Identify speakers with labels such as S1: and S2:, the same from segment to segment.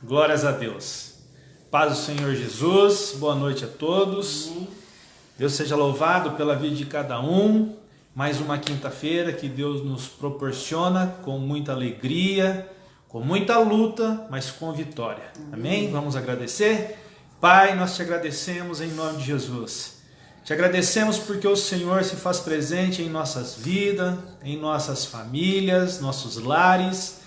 S1: Glórias a Deus. Paz do Senhor Jesus, boa noite a todos.
S2: Amém.
S1: Deus seja louvado pela vida de cada um. Mais uma quinta-feira que Deus nos proporciona com muita alegria, com muita luta, mas com vitória. Amém? Vamos agradecer? Pai, nós te agradecemos em nome de Jesus. Te agradecemos porque o Senhor se faz presente em nossas vidas, em nossas famílias, nossos lares.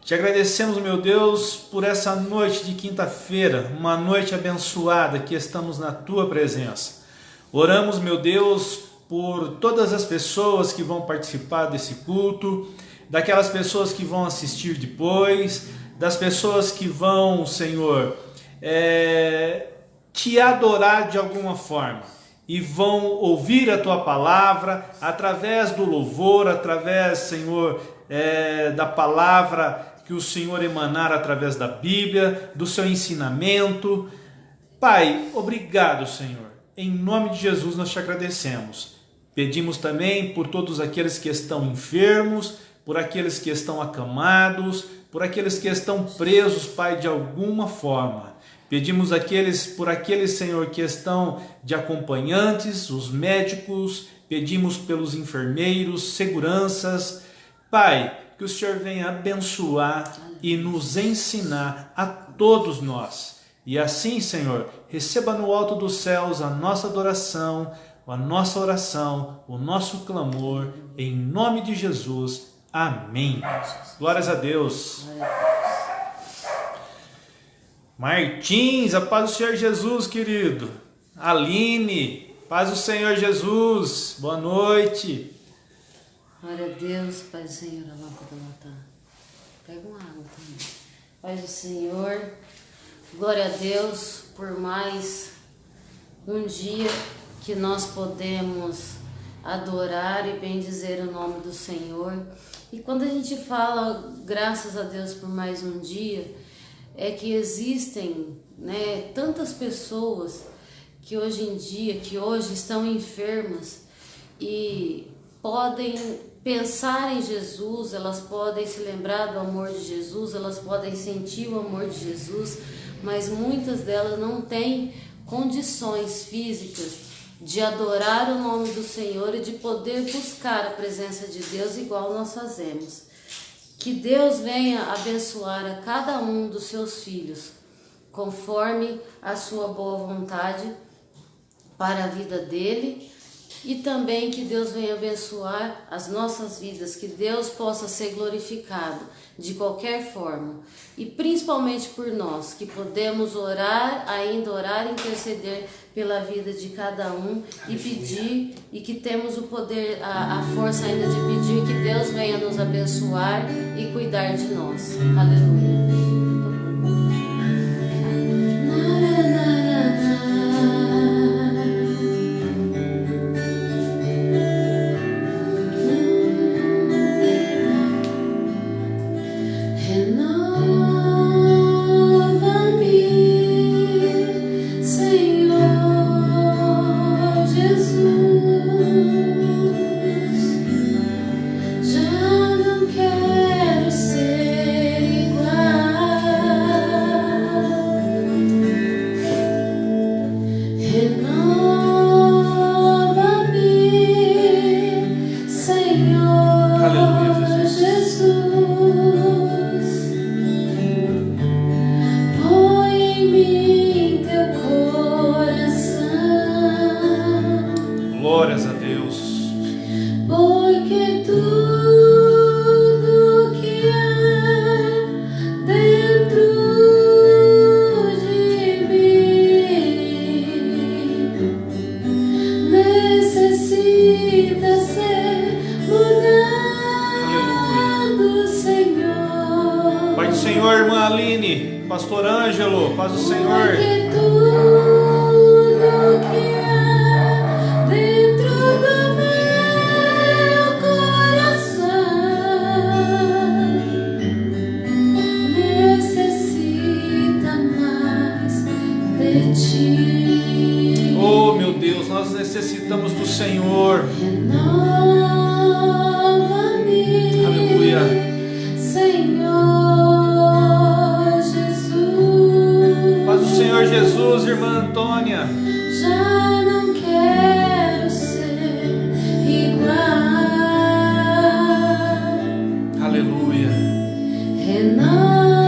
S1: Te agradecemos, meu Deus, por essa noite de quinta-feira, uma noite abençoada que estamos na Tua presença. Oramos, meu Deus, por todas as pessoas que vão participar desse culto, daquelas pessoas que vão assistir depois, das pessoas que vão, Senhor, te adorar de alguma forma e vão ouvir a Tua palavra através do louvor, através, Senhor, da palavra que o Senhor emanar através da Bíblia, do seu ensinamento. Pai, obrigado, Senhor. Em nome de Jesus nós te agradecemos. Pedimos também por todos aqueles que estão enfermos, por aqueles que estão acamados, por aqueles que estão presos, Pai, de alguma forma. Pedimos por aqueles, Senhor, que estão de acompanhantes, os médicos, pedimos pelos enfermeiros, seguranças. Pai, que o Senhor venha abençoar e nos ensinar a todos nós. E assim, Senhor, receba no alto dos céus a nossa adoração, a nossa oração, o nosso clamor, em nome de Jesus. Amém. Glórias a Deus. Martins, a paz do Senhor Jesus, querido. Aline, paz do Senhor Jesus. Boa noite.
S2: Glória a Deus, Pai do Senhor, a lâmpada da lata. Pega uma água também. Pai do Senhor, glória a Deus por mais um dia que nós podemos adorar e bendizer o nome do Senhor. E quando a gente fala graças a Deus por mais um dia, é que existem, tantas pessoas que hoje em dia, que hoje estão enfermas e podem pensar em Jesus, elas podem se lembrar do amor de Jesus, elas podem sentir o amor de Jesus, mas muitas delas não têm condições físicas de adorar o nome do Senhor e de poder buscar a presença de Deus igual nós fazemos. Que Deus venha abençoar a cada um dos seus filhos, conforme a sua boa vontade para a vida dele. E também que Deus venha abençoar as nossas vidas, que Deus possa ser glorificado de qualquer forma. E principalmente por nós, que podemos orar, ainda orar e interceder pela vida de cada um e pedir, e que temos o poder, a força ainda de pedir que Deus venha nos abençoar e cuidar de nós. Aleluia.
S1: Glórias a Deus.
S2: Porque tudo que há dentro de mim necessita ser mudado, Senhor.
S1: Pai do Senhor, irmã Aline, pastor Ângelo, paz do Senhor.
S2: Porque tudo que há dentro do meu coração necessita mais de ti.
S1: Oh, meu Deus, nós necessitamos do Senhor.
S2: Renova-me,
S1: Aleluia.
S2: Senhor Jesus.
S1: Antônia.
S2: Já não quero ser igual.
S1: Aleluia.
S2: Renova-me,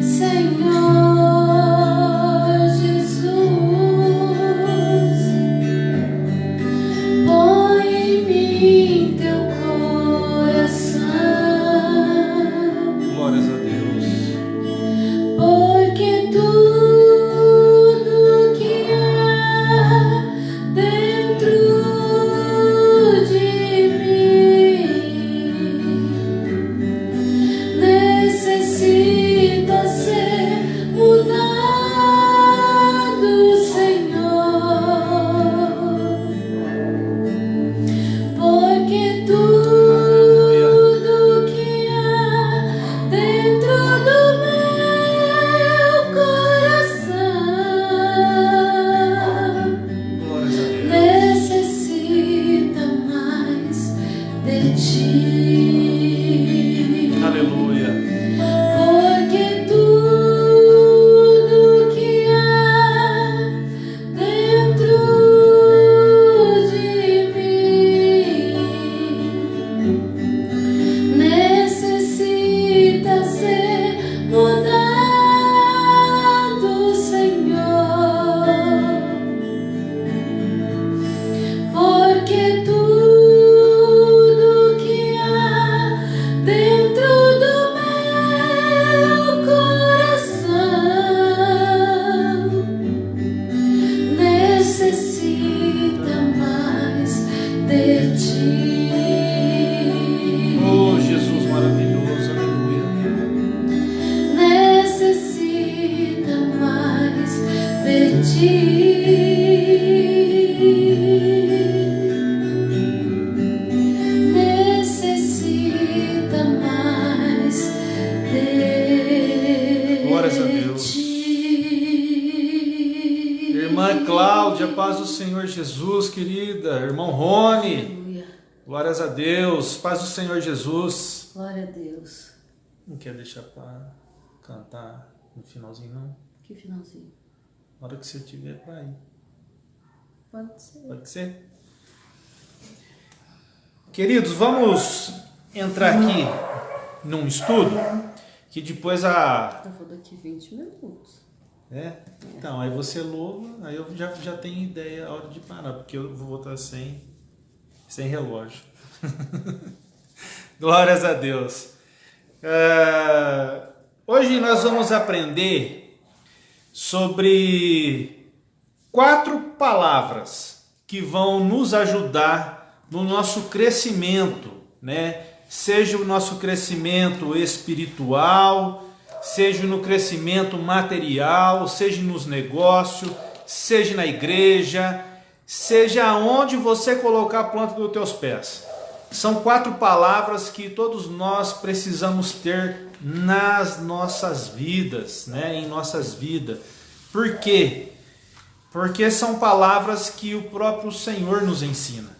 S2: Senhor Jesus. Põe em mim teu coração.
S1: Glórias a Deus.
S2: Porque tudo que há dentro de mim necessita ser mudado, Senhor. Porque tudo que há dentro do meu coração
S1: Glórias a Deus.
S2: necessita mais de ti.
S1: Aleluia.
S2: Porque tudo que há dentro de mim necessita ser mudado, Senhor. Porque tudo que há dentro do meu coração necessita mais de ti.
S1: Oh, Jesus maravilhoso. Aleluia.
S2: Necessita mais de ti. Necessita mais de
S1: Glórias a Deus.
S2: ti.
S1: Irmã Cláudia, paz do Senhor Jesus, querida. Irmão Rony,
S2: Aleluia.
S1: glórias a Deus. Paz do Senhor Jesus.
S2: Glória a Deus.
S1: Não quer deixar para cantar no finalzinho, não?
S2: Que finalzinho.
S1: Na hora que você tiver para ir.
S2: Pode ser.
S1: Pode ser? Queridos, vamos entrar aqui num estudo que depois
S2: Eu vou daqui 20 minutos.
S1: Então, aí você louva, aí eu já tenho ideia a hora de parar, porque eu vou voltar sem relógio. Glórias a Deus. Hoje nós vamos aprender sobre 4 palavras que vão nos ajudar no nosso crescimento, né? Seja o nosso crescimento espiritual, seja no crescimento material, seja nos negócios, seja na igreja, seja onde você colocar a planta dos teus pés. São 4 palavras que todos nós precisamos ter nas nossas vidas, né? Em nossas vidas. Por quê? Porque são palavras que o próprio Senhor nos ensina.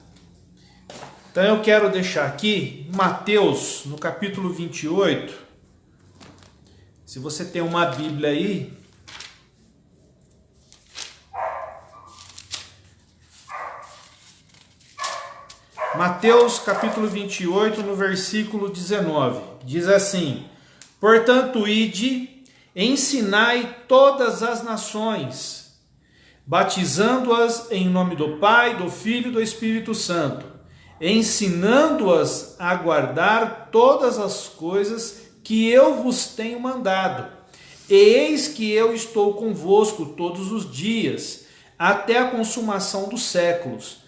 S1: Então eu quero deixar aqui Mateus, no capítulo 28. Se você tem uma Bíblia aí, Mateus capítulo 28, no versículo 19, diz assim: portanto, ide, ensinai todas as nações, batizando-as em nome do Pai, do Filho e do Espírito Santo, ensinando-as a guardar todas as coisas que eu vos tenho mandado. E eis que eu estou convosco todos os dias, até a consumação dos séculos.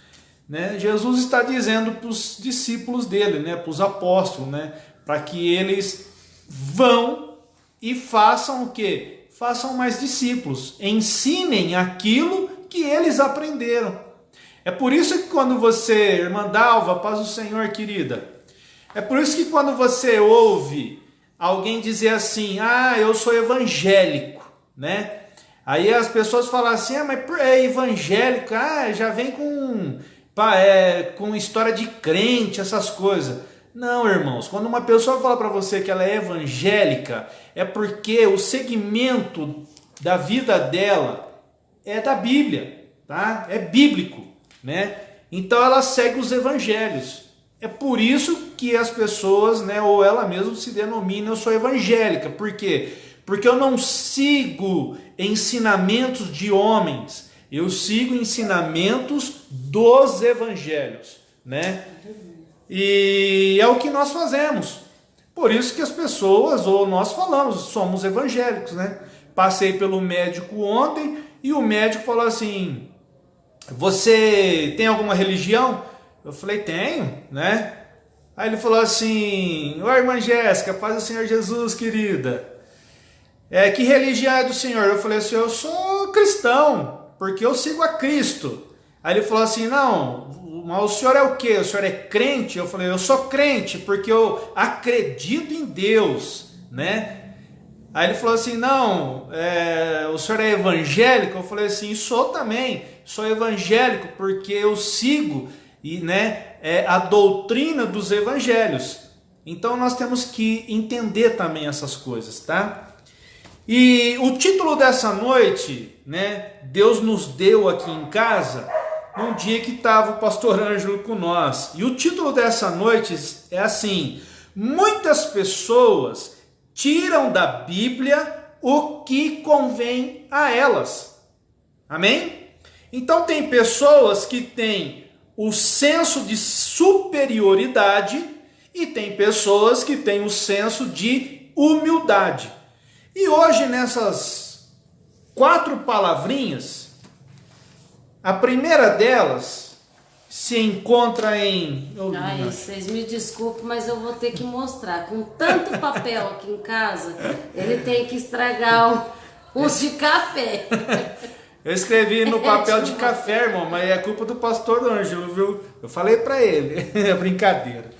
S1: Né? Jesus está dizendo para os discípulos dele, né? Para os apóstolos, né? Para que eles vão e façam o quê? Façam mais discípulos, ensinem aquilo que eles aprenderam. É por isso que quando você, irmã Dalva, paz do Senhor, querida, é por isso que quando você ouve alguém dizer assim, eu sou evangélico, né? Aí as pessoas falam assim, mas é evangélico, já vem com história de crente, essas coisas. Não, irmãos, quando uma pessoa fala para você que ela é evangélica, é porque o segmento da vida dela é da Bíblia, tá? É bíblico, né? Então ela segue os evangelhos. É por isso que as pessoas, né, ou ela mesma se denomina, eu sou evangélica. Por quê? Porque eu não sigo ensinamentos de homens, eu sigo ensinamentos dos evangelhos, né? E é o que nós fazemos. Por isso que as pessoas, ou nós falamos, somos evangélicos, né? Passei pelo médico ontem e o médico falou assim: você tem alguma religião? Eu falei, tenho, né? Aí ele falou assim: ô irmã Jéssica, paz do Senhor Jesus, querida. Que religião é do Senhor? Eu falei assim: eu sou cristão, porque eu sigo a Cristo. Aí ele falou assim: não, mas o senhor é o quê? O senhor é crente? Eu falei: eu sou crente, porque eu acredito em Deus, né? Aí ele falou assim: não, o senhor é evangélico? Eu falei assim: sou também, sou evangélico, porque eu sigo a doutrina dos evangelhos. Então nós temos que entender também essas coisas, tá? E o título dessa noite, né, Deus nos deu aqui em casa, num dia que estava o pastor Ângelo com nós. E o título dessa noite é assim: muitas pessoas tiram da Bíblia o que convém a elas. Amém? Então tem pessoas que têm o senso de superioridade e tem pessoas que têm o senso de humildade. E hoje nessas 4 palavrinhas, a primeira delas se encontra em...
S2: Ai, vocês me desculpem, mas eu vou ter que mostrar. Com tanto papel aqui em casa, ele tem que estragar uns de café.
S1: Eu escrevi no papel de café, irmão, mas é culpa do pastor Ângelo, viu? Eu falei para ele, é brincadeira.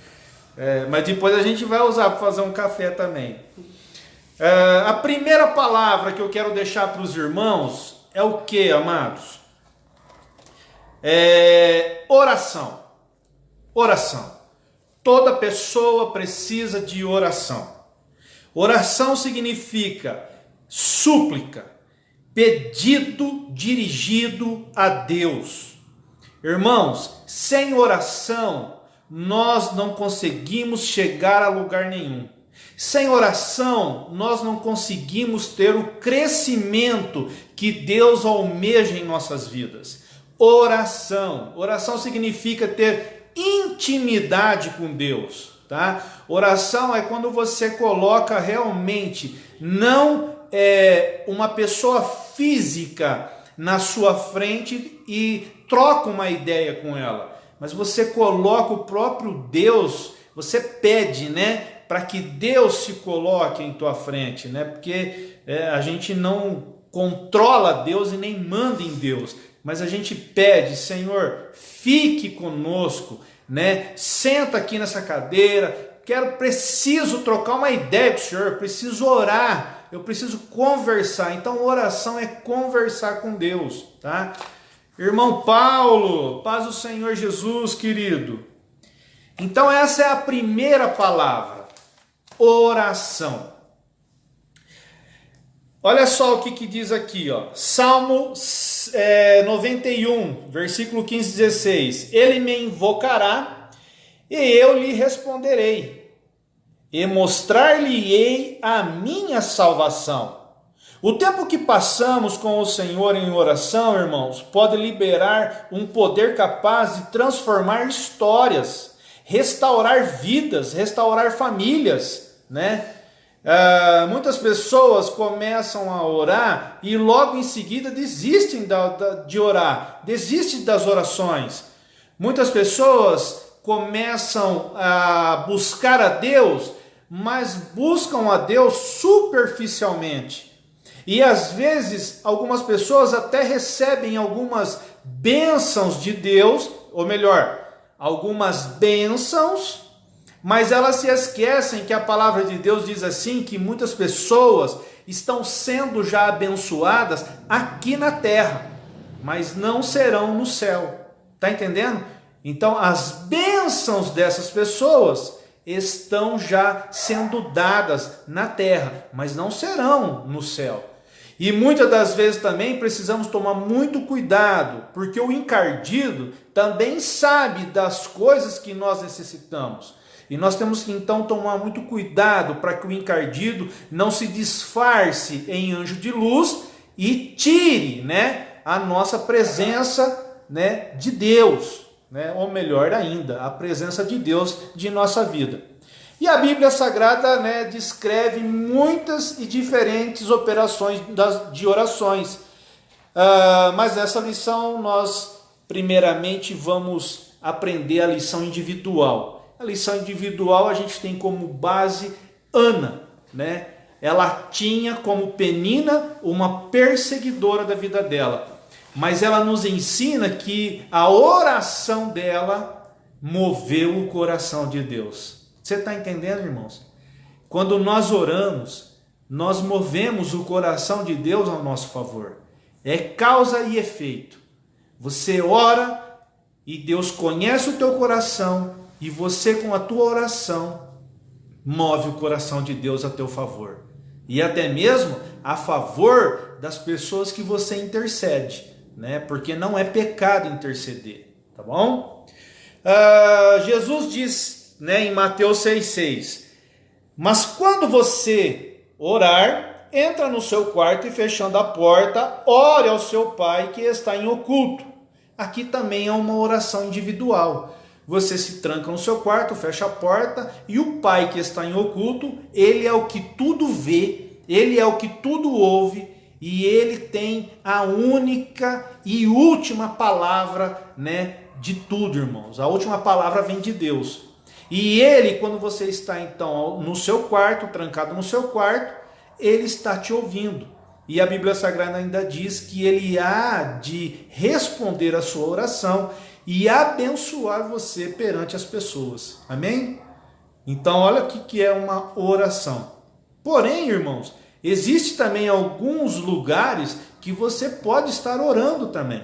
S1: Mas depois a gente vai usar para fazer um café também. A primeira palavra que eu quero deixar para os irmãos é o que, amados? Oração. Oração. Toda pessoa precisa de oração. Oração significa súplica, pedido dirigido a Deus. Irmãos, sem oração nós não conseguimos chegar a lugar nenhum. Sem oração, nós não conseguimos ter o crescimento que Deus almeja em nossas vidas. Oração. Oração significa ter intimidade com Deus, tá? Oração é quando você coloca realmente, não uma pessoa física na sua frente e troca uma ideia com ela, mas você coloca o próprio Deus, você pede, né? Para que Deus se coloque em tua frente, né? Porque a gente não controla Deus e nem manda em Deus, mas a gente pede: Senhor, fique conosco, né? Senta aqui nessa cadeira, preciso trocar uma ideia com o Senhor, preciso orar, eu preciso conversar. Então oração é conversar com Deus, tá? Irmão Paulo, paz do Senhor Jesus, querido. Então essa é a primeira palavra. Oração. Olha só o que diz aqui, ó. Salmo 91, versículo 15 e 16. Ele me invocará e eu lhe responderei, e mostrar-lhe-ei a minha salvação. O tempo que passamos com o Senhor em oração, irmãos, pode liberar um poder capaz de transformar histórias, restaurar vidas, restaurar famílias, né? Muitas pessoas começam a orar e logo em seguida desistem de orar, desistem das orações. Muitas pessoas começam a buscar a Deus, mas buscam a Deus superficialmente. E às vezes algumas pessoas até recebem algumas bênçãos de Deus, ou melhor, algumas bênçãos, mas elas se esquecem que a palavra de Deus diz assim, que muitas pessoas estão sendo já abençoadas aqui na terra, mas não serão no céu. Tá entendendo? Então as bênçãos dessas pessoas, estão já sendo dadas na terra, mas não serão no céu. E muitas das vezes também precisamos tomar muito cuidado, porque o encardido também sabe das coisas que nós necessitamos. E nós temos que então tomar muito cuidado para que o encardido não se disfarce em anjo de luz e tire, a nossa presença, de Deus, ou melhor ainda, a presença de Deus de nossa vida. E a Bíblia Sagrada, descreve muitas e diferentes operações de orações. Mas nessa lição nós primeiramente vamos aprender a lição individual. A lição individual a gente tem como base Ana, Ela tinha como Penina uma perseguidora da vida dela. Mas ela nos ensina que a oração dela moveu o coração de Deus. Você está entendendo, irmãos? Quando nós oramos, nós movemos o coração de Deus ao nosso favor. É causa e efeito. Você ora e Deus conhece o teu coração e você com a tua oração move o coração de Deus a teu favor. E até mesmo a favor das pessoas que você intercede, Porque não é pecado interceder, tá bom? Jesus diz, em Mateus 6,6: mas quando você orar, entra no seu quarto e fechando a porta, ore ao seu pai que está em oculto. Aqui também é uma oração individual. Você se tranca no seu quarto, fecha a porta, e o pai que está em oculto, ele é o que tudo vê, ele é o que tudo ouve, e ele tem a única e última palavra, de tudo, irmãos. A última palavra vem de Deus. E ele, quando você está então no seu quarto, trancado no seu quarto, ele está te ouvindo. E a Bíblia Sagrada ainda diz que ele há de responder a sua oração e abençoar você perante as pessoas. Amém? Então olha o que é uma oração. Porém, irmãos, existe também alguns lugares que você pode estar orando também.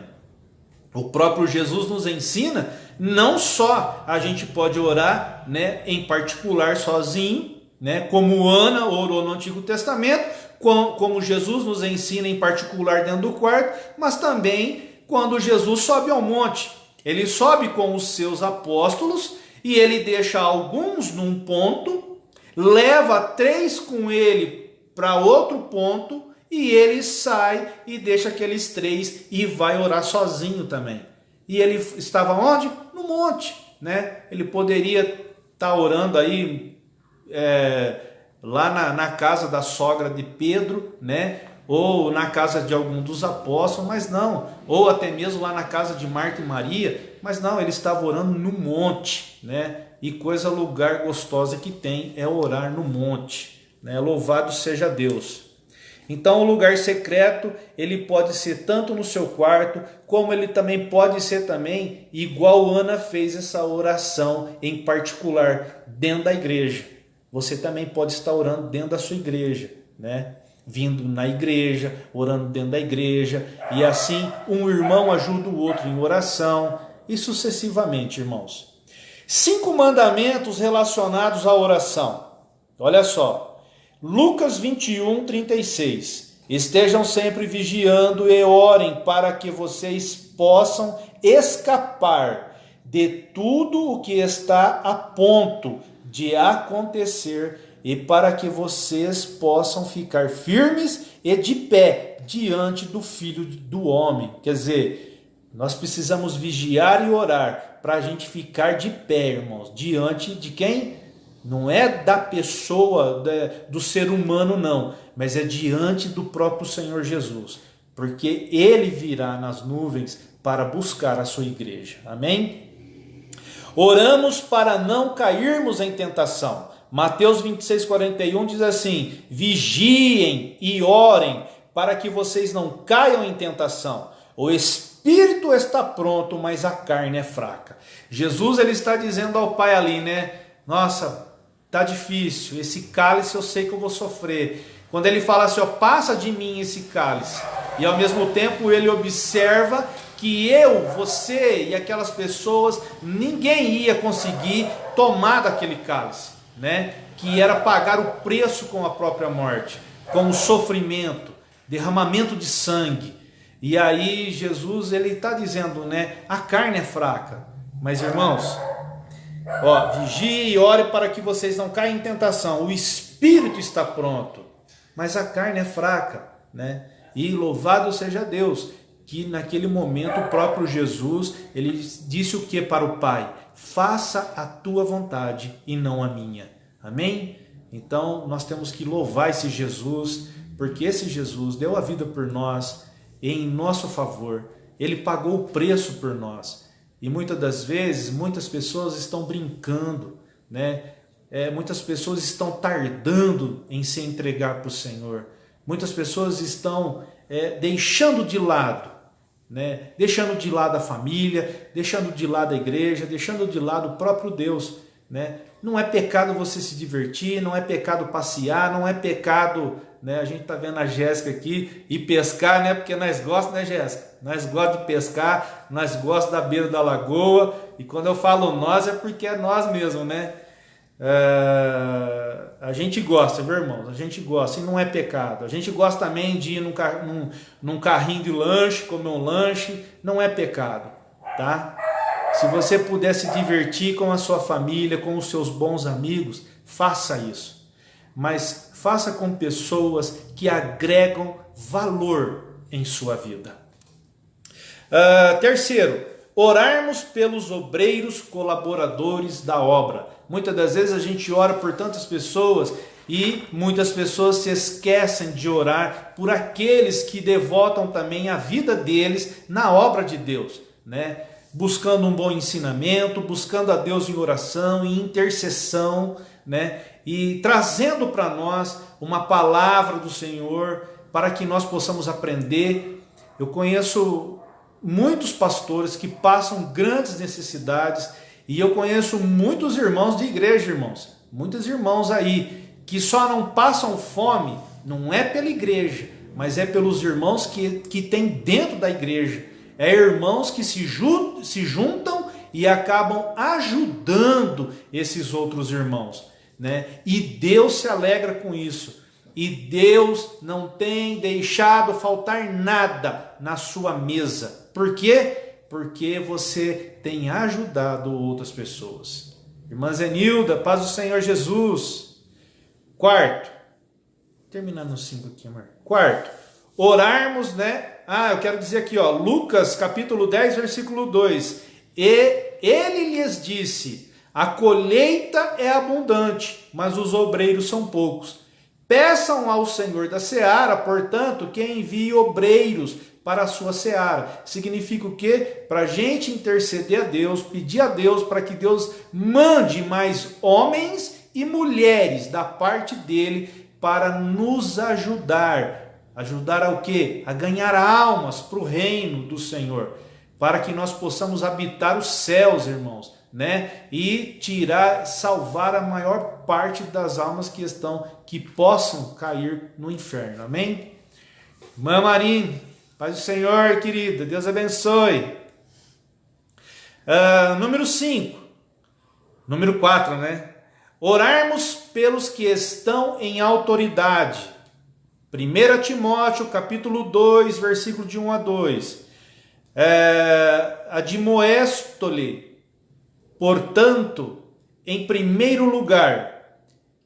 S1: O próprio Jesus nos ensina, não só a gente pode orar, em particular sozinho, como Ana orou no Antigo Testamento, como Jesus nos ensina em particular dentro do quarto, mas também quando Jesus sobe ao monte. Ele sobe com os seus apóstolos e ele deixa alguns num ponto, leva 3 com ele para outro ponto, e ele sai e deixa aqueles 3 e vai orar sozinho também. E ele estava onde? No monte, Ele poderia estar orando aí lá na casa da sogra de Pedro, ou na casa de algum dos apóstolos, mas não. Ou até mesmo lá na casa de Marta e Maria, mas não, ele estava orando no monte, E lugar gostosa que tem é orar no monte, Louvado seja Deus. Então o lugar secreto, ele pode ser tanto no seu quarto, como ele também pode ser também, igual Ana fez essa oração em particular, dentro da igreja. Você também pode estar orando dentro da sua igreja, Vindo na igreja, orando dentro da igreja, e assim um irmão ajuda o outro em oração, e sucessivamente, irmãos. 5 mandamentos relacionados à oração. Olha só. Lucas 21, 36. Estejam sempre vigiando e orem para que vocês possam escapar de tudo o que está a ponto de acontecer e para que vocês possam ficar firmes e de pé diante do Filho do Homem. Quer dizer, nós precisamos vigiar e orar para a gente ficar de pé, irmãos, diante de quem? Não é da pessoa, do ser humano, não, mas é diante do próprio Senhor Jesus, porque Ele virá nas nuvens para buscar a sua igreja. Amém? Oramos para não cairmos em tentação. Mateus 26:41 diz assim: vigiem e orem para que vocês não caiam em tentação. O espírito está pronto, mas a carne é fraca. Jesus ele está dizendo ao Pai ali, Nossa, tá difícil, esse cálice eu sei que eu vou sofrer. Quando ele fala assim, passa de mim esse cálice. E ao mesmo tempo ele observa que eu, você e aquelas pessoas, ninguém ia conseguir tomar daquele cálice, né? Que era pagar o preço com a própria morte, com o sofrimento, derramamento de sangue. E aí Jesus, ele está dizendo, né? A carne é fraca, mas irmãos, vigie e ore para que vocês não caiam em tentação. O espírito está pronto, mas a carne é fraca, né? E louvado seja Deus, que naquele momento o próprio Jesus, ele disse o que para o Pai? Faça a tua vontade e não a minha. Amém? Então nós temos que louvar esse Jesus, porque esse Jesus deu a vida por nós, em nosso favor. Ele pagou o preço por nós. E muitas das vezes, muitas pessoas estão brincando, né? Muitas pessoas estão tardando em se entregar para o Senhor. Muitas pessoas estão deixando de lado, né? Deixando de lado a família, deixando de lado a igreja, deixando de lado o próprio Deus, né? Não é pecado você se divertir, não é pecado passear, não é pecado, né? A gente está vendo a Jéssica aqui e pescar, né? Porque nós gostamos, né, Jéssica? Nós gostamos de pescar, nós gostamos da beira da lagoa, e quando eu falo nós é porque é nós mesmo, né? A gente gosta, viu, irmãos? A gente gosta, e não é pecado. A gente gosta também de ir num carrinho de lanche, comer um lanche, não é pecado, tá? Se você puder se divertir com a sua família, com os seus bons amigos, faça isso. Mas faça com pessoas que agregam valor em sua vida. Terceiro, orarmos pelos obreiros colaboradores da obra. Muitas das vezes a gente ora por tantas pessoas e muitas pessoas se esquecem de orar por aqueles que devotam também a vida deles na obra de Deus, né? Buscando um bom ensinamento, buscando a Deus em oração e intercessão, né? E trazendo para nós uma palavra do Senhor para que nós possamos aprender. Eu conheço muitos pastores que passam grandes necessidades e eu conheço muitos irmãos de igreja, irmãos, muitos irmãos aí que só não passam fome, não é pela igreja, mas é pelos irmãos que tem dentro da igreja. Irmãos que se juntam e acabam ajudando esses outros irmãos, né? E Deus se alegra com isso. E Deus não tem deixado faltar nada na sua mesa. Por quê? Porque você tem ajudado outras pessoas. Irmã Zenilda, paz do Senhor Jesus. Quarto, terminando no 5 aqui, amor. Quarto, orarmos, né? Eu quero dizer aqui, Lucas capítulo 10, versículo 2. E ele lhes disse: a colheita é abundante, mas os obreiros são poucos. Peçam ao Senhor da seara, portanto, que envie obreiros para a sua seara. Significa o quê? Para a gente interceder a Deus, pedir a Deus para que Deus mande mais homens e mulheres da parte dele para nos ajudar. Ajudar ao quê? A ganhar almas para o reino do Senhor, para que nós possamos habitar os céus, irmãos, né? E salvar a maior parte das almas que possam cair no inferno. Amém? Irmã Marinho, paz do Senhor, querida, Deus abençoe. Número 5, número 4, né? Orarmos pelos que estão em autoridade. 1 Timóteo, capítulo 2, versículo de 1 a 2. Admoesto-lhe, portanto, em primeiro lugar,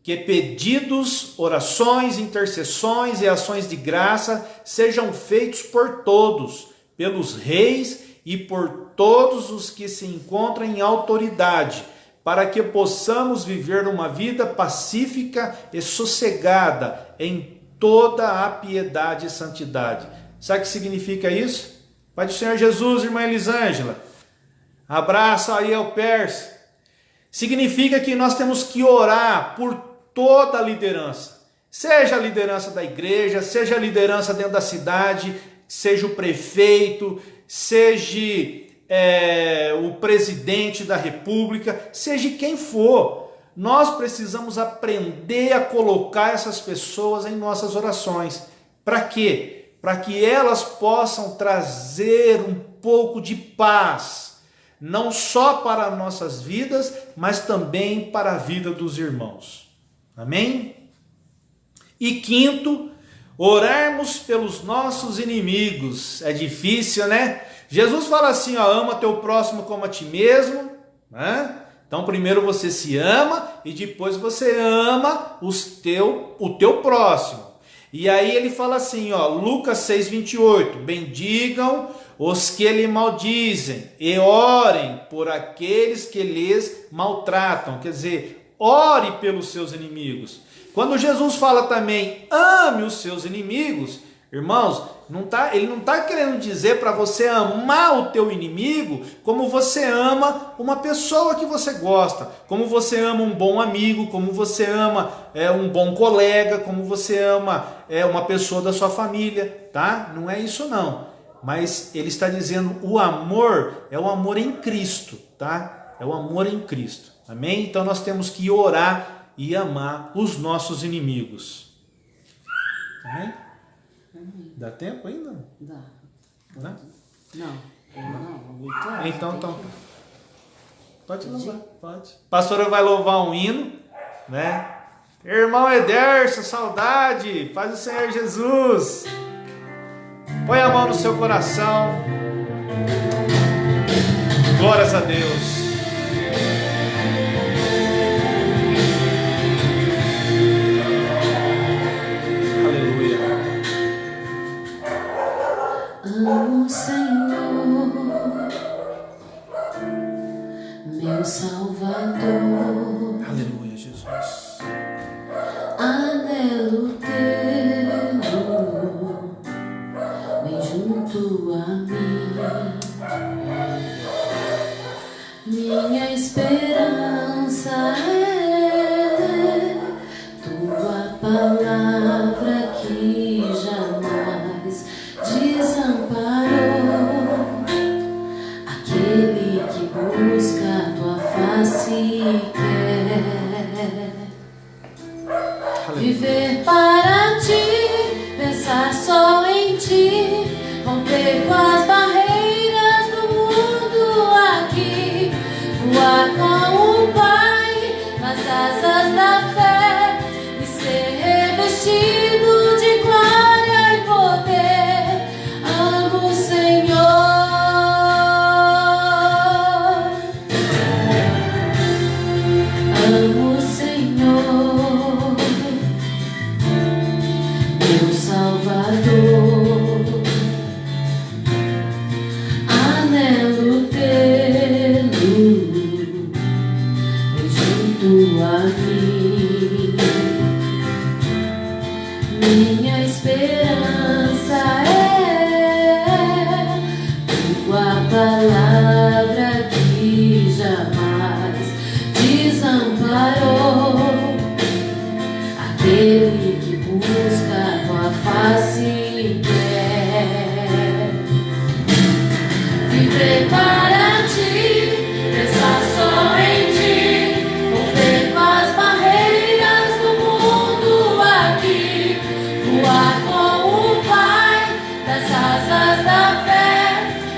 S1: que pedidos, orações, intercessões e ações de graça sejam feitos por todos, pelos reis e por todos os que se encontram em autoridade, para que possamos viver uma vida pacífica e sossegada em toda a piedade e santidade. Sabe o que significa isso? Pai do Senhor Jesus, irmã Elisângela, abraço aí ao Pércio. Significa que nós temos que orar por toda a liderança, seja a liderança da igreja, seja a liderança dentro da cidade, seja o prefeito, seja o presidente da república, seja quem for. Nós precisamos aprender a colocar essas pessoas em nossas orações. Para quê? Para que elas possam trazer um pouco de paz, não só para nossas vidas, mas também para a vida dos irmãos. Amém? E quinto, orarmos pelos nossos inimigos. É difícil, né? Jesus fala assim, ó, ama teu próximo como a ti mesmo, né? Então primeiro você se ama e depois você ama o teu próximo. E aí ele fala assim, ó, Lucas 6:28, bendigam os que lhe maldizem e orem por aqueles que lhes maltratam. Quer dizer, ore pelos seus inimigos. Quando Jesus fala também, ame os seus inimigos, irmãos, ele não está querendo dizer para você amar o teu inimigo como você ama uma pessoa que você gosta, como você ama um bom amigo, como você ama um bom colega, como você ama uma pessoa da sua família, tá? Não é isso não. Mas ele está dizendo o amor é o amor em Cristo, tá? É o amor em Cristo, amém? Então nós temos que orar e amar os nossos inimigos. Amém? Dá tempo ainda?
S2: Dá.
S1: Não?
S2: Não.
S1: Então. Pode louvar, pode. A pastora vai louvar um hino, né? Irmão Ederson, saudade, paz do Senhor Jesus. Põe a mão no seu coração. Glórias a Deus.
S2: Amo o Senhor, meu Salvador.
S1: Aleluia, Jesus.
S2: Anelo tê-lo bem junto a mim. Minha esperança é tua palavra que jamais desamparou. Aquele que busca tua face e quer viver para ti, pensar só em ti, romper com as barreiras do mundo aqui, voar com o Pai nas asas da fé e ser revestido de glória e poder. Amo o Senhor, amo o Senhor, meu Salvador. Anelo tê-lo bem junto a mim. Minha esperança é tua palavra que jamais desamparou. Aquele que busca tua face e quer viver para ti, pensar só em ti, romper com as barreiras do mundo aqui, voar com o Pai das asas da fé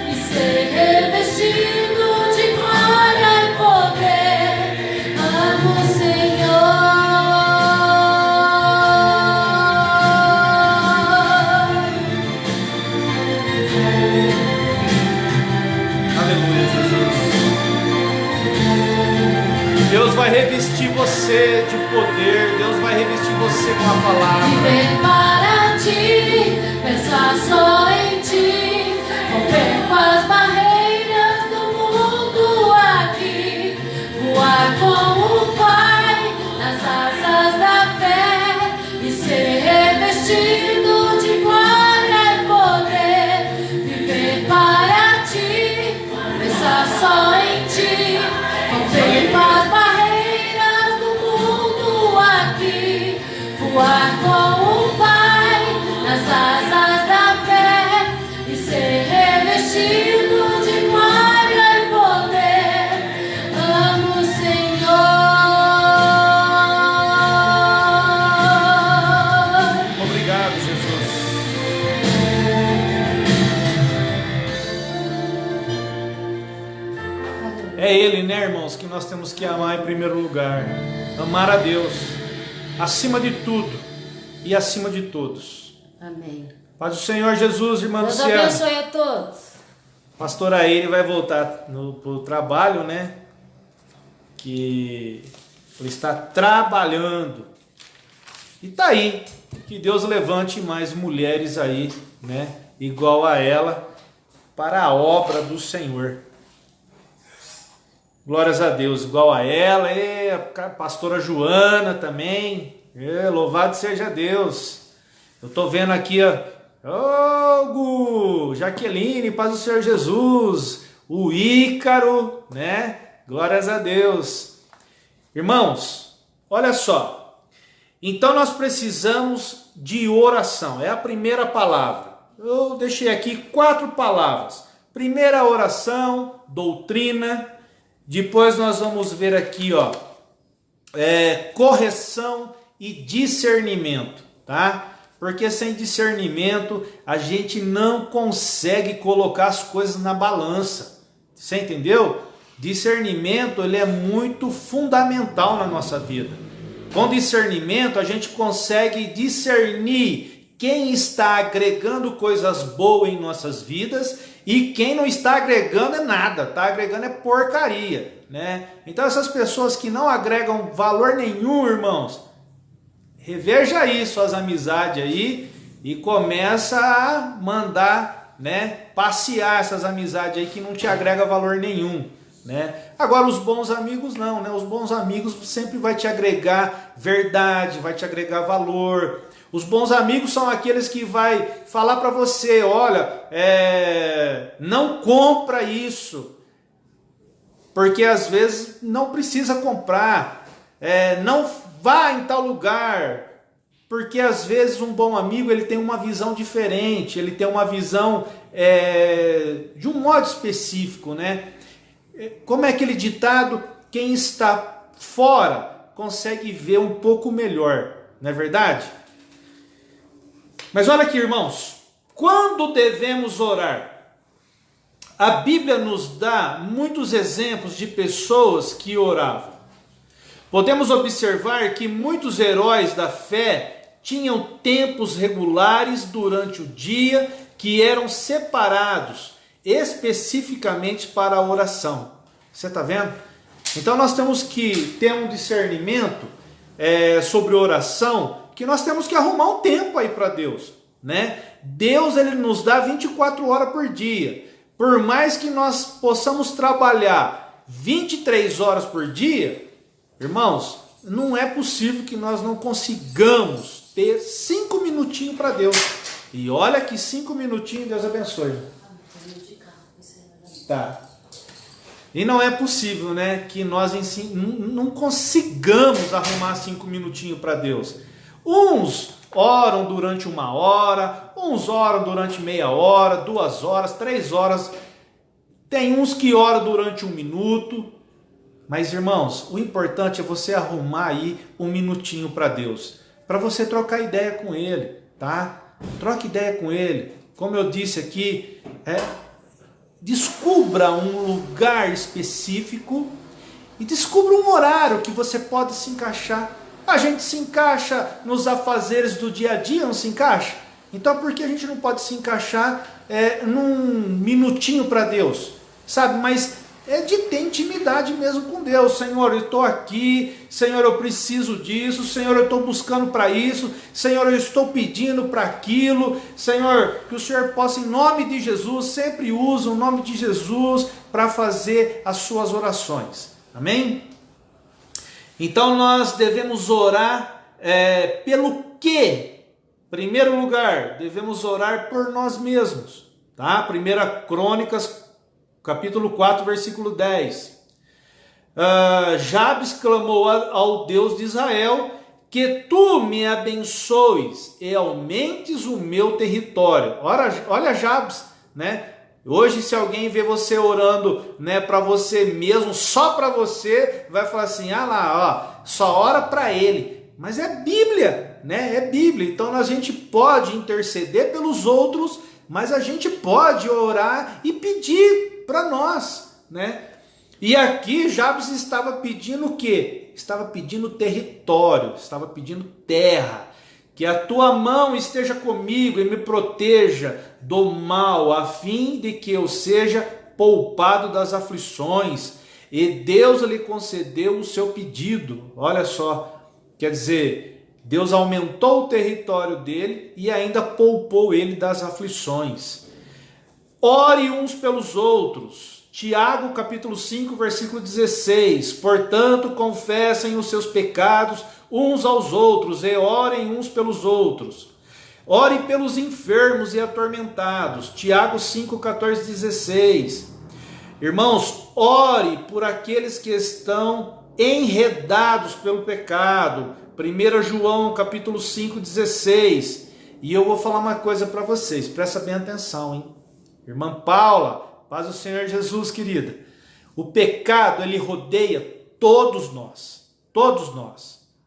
S2: e ser revestido de glória e poder. Amo o Senhor.
S1: Aleluia, Jesus. Deus vai revestir você de poder. Deus vai revestir você com a palavra.
S2: Viver para ti, pensar só em ti, romper com as barreiras do mundo aqui, voar com o Pai nas asas da fé e ser revestido de glória e poder. Viver para ti, pensar só em ti, romper com as barreiras do mundo aqui, voar com o Pai nas asas da fé e ser revestido de glória e poder. Amo o Senhor.
S1: Obrigado, Jesus. irmãos, que nós temos que amar em primeiro lugar. Amar a Deus, acima de tudo e acima de todos.
S2: Amém.
S1: Paz do Senhor Jesus, irmã
S2: Deus
S1: Luciana.
S2: abençoe a todos.
S1: Pastor Aire vai voltar para o trabalho, né? Que ele está trabalhando. E tá aí. Que Deus levante mais mulheres aí, né? Igual a ela, para a obra do Senhor. Glórias a Deus, igual a ela, e a pastora Joana também. Louvado seja Deus. Eu tô vendo aqui, Hugo, Jaqueline, paz do Senhor Jesus, o Ícaro, né? Glórias a Deus. Irmãos, olha só. Então nós precisamos de oração. É a primeira palavra. Eu deixei aqui 4 palavras. Primeira, oração, doutrina. Depois nós vamos ver aqui, correção e discernimento, tá? Porque sem discernimento a gente não consegue colocar as coisas na balança. Você entendeu? Discernimento, ele é muito fundamental na nossa vida. Com discernimento a gente consegue discernir quem está agregando coisas boas em nossas vidas e quem não está agregando é nada, está agregando é porcaria, né? Então essas pessoas que não agregam valor nenhum, irmãos, reveja aí suas amizades aí e começa a mandar, né, passear essas amizades aí que não te agrega valor nenhum, né? Agora os bons amigos não, né? Os bons amigos sempre vai te agregar verdade, vai te agregar valor. Os bons amigos são aqueles que vai falar para você, olha, não compra isso, porque às vezes não precisa comprar, não vá em tal lugar, porque às vezes um bom amigo ele tem uma visão diferente, ele tem uma visão de um modo específico, né? Como é aquele ditado, quem está fora consegue ver um pouco melhor, não é verdade? Mas olha aqui, irmãos, quando devemos orar? A Bíblia nos dá muitos exemplos de pessoas que oravam. Podemos observar que muitos heróis da fé tinham tempos regulares durante o dia que eram separados especificamente para a oração. Você está vendo? Então nós temos que ter um discernimento sobre oração, que nós temos que arrumar um tempo aí para Deus, né? Deus, ele nos dá 24 horas por dia. Por mais que nós possamos trabalhar 23 horas por dia, irmãos, não é possível que nós não consigamos ter 5 minutinhos para Deus. E olha que 5 minutinhos, Deus abençoe. Tá. E não é possível, né, que nós não consigamos arrumar 5 minutinhos para Deus. Uns oram durante 1 hora, uns oram durante meia hora, 2 horas, 3 horas. Tem uns que oram durante 1 minuto. Mas, irmãos, o importante é você arrumar aí 1 minutinho para Deus, para você trocar ideia com Ele, tá? Troque ideia com Ele. Como eu disse aqui, descubra um lugar específico e descubra um horário que você pode se encaixar. A gente se encaixa nos afazeres do dia a dia, não se encaixa? Então por que a gente não pode se encaixar num minutinho para Deus? Sabe, mas é de ter intimidade mesmo com Deus. Senhor, eu estou aqui, Senhor, eu preciso disso, Senhor, eu estou buscando para isso, Senhor, eu estou pedindo para aquilo, Senhor, que o Senhor possa, em nome de Jesus, sempre use o nome de Jesus para fazer as suas orações. Amém? Então nós devemos orar pelo quê? Primeiro lugar, devemos orar por nós mesmos, tá? 1 Crônicas, capítulo 4, versículo 10. Jabes clamou ao Deus de Israel, que tu me abençoes e aumentes o meu território. Olha Jabes, né? Hoje, se alguém vê você orando, né, para você mesmo, só para você, vai falar assim, só ora para ele. Mas é Bíblia, né? É Bíblia. Então a gente pode interceder pelos outros, mas a gente pode orar e pedir para nós, né? E aqui Jabes estava pedindo o quê? Estava pedindo território, estava pedindo terra. Que a tua mão esteja comigo e me proteja do mal, a fim de que eu seja poupado das aflições. E Deus lhe concedeu o seu pedido. Olha só, quer dizer, Deus aumentou o território dele e ainda poupou ele das aflições. Ore uns pelos outros. Tiago capítulo 5, versículo 16. Portanto, confessem os seus pecados uns aos outros e orem uns pelos outros. Ore pelos enfermos e atormentados. Tiago 5, 14, 16. Irmãos, ore por aqueles que estão enredados pelo pecado. 1 João capítulo 5, 16. E eu vou falar uma coisa para vocês, presta bem atenção, hein? Irmã Paula, paz do Senhor Jesus, querida. O pecado, ele rodeia todos nós,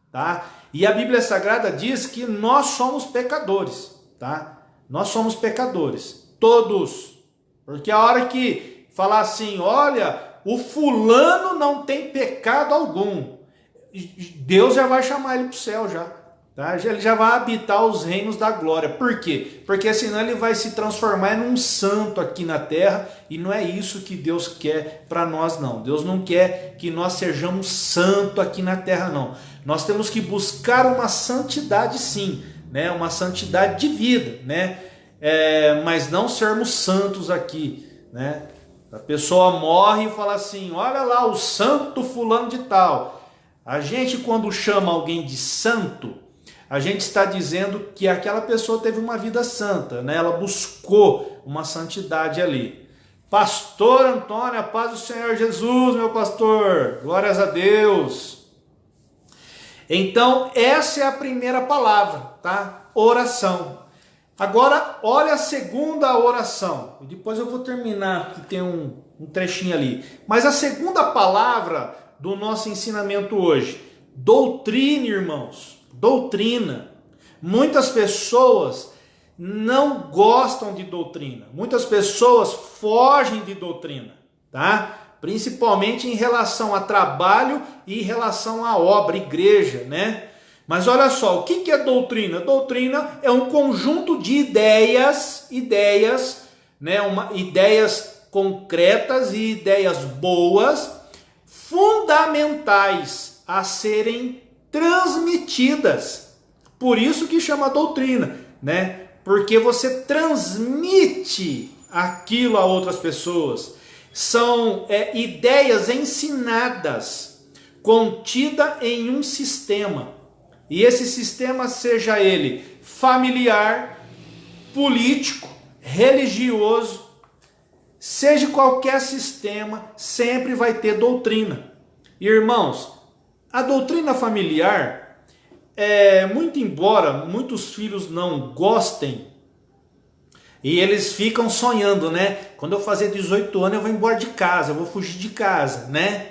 S1: tá? E a Bíblia Sagrada diz que nós somos pecadores, tá? Nós somos pecadores, todos. Porque a hora que falar assim, olha, o fulano não tem pecado algum, Deus já vai chamar ele para o céu já. Tá? Ele já vai habitar os reinos da glória. Por quê? Porque senão ele vai se transformar em um santo aqui na terra, e não é isso que Deus quer para nós, não. Deus não quer que nós sejamos santos aqui na terra, não. Nós temos que buscar uma santidade, sim, né? Uma santidade de vida, né? Mas não sermos santos aqui, né? A pessoa morre e fala assim, olha lá o santo fulano de tal. A gente, quando chama alguém de santo, a gente está dizendo que aquela pessoa teve uma vida santa, né? Ela buscou uma santidade ali. Pastor Antônio, a paz do Senhor Jesus, meu pastor, glórias a Deus. Então, essa é a primeira palavra, tá? Oração. Agora, olha a segunda oração. E depois eu vou terminar, que tem um trechinho ali. Mas a segunda palavra do nosso ensinamento hoje, doutrina, irmãos. Doutrina. Muitas pessoas não gostam de doutrina. Muitas pessoas fogem de doutrina, tá? Principalmente em relação a trabalho e em relação à obra, igreja, né? Mas olha só, o que é doutrina? Doutrina é um conjunto de ideias, né? Ideias concretas e ideias boas, fundamentais a serem transmitidas. Por isso que chama doutrina, né? Porque você transmite aquilo a outras pessoas. São ideias ensinadas, contida em um sistema. E esse sistema, seja ele familiar, político, religioso, seja qualquer sistema, sempre vai ter doutrina. Irmãos, a doutrina familiar, muito embora muitos filhos não gostem, e eles ficam sonhando, né? Quando eu fazer 18 anos eu vou embora de casa, eu vou fugir de casa, né?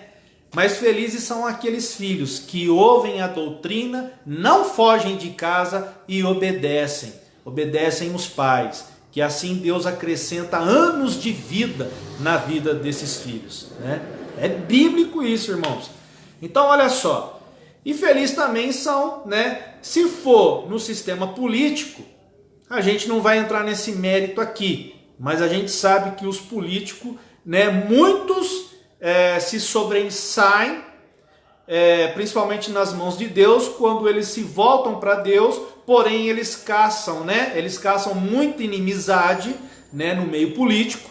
S1: Mas felizes são aqueles filhos que ouvem a doutrina, não fogem de casa e obedecem os pais. Que assim Deus acrescenta anos de vida na vida desses filhos, né? É bíblico isso, irmãos. Então olha só, e felizes também são, né? Se for no sistema político, a gente não vai entrar nesse mérito aqui, mas a gente sabe que os políticos, né, muitos se sobressaem, principalmente nas mãos de Deus, quando eles se voltam para Deus, porém eles caçam, né? Eles caçam muita inimizade, né, no meio político,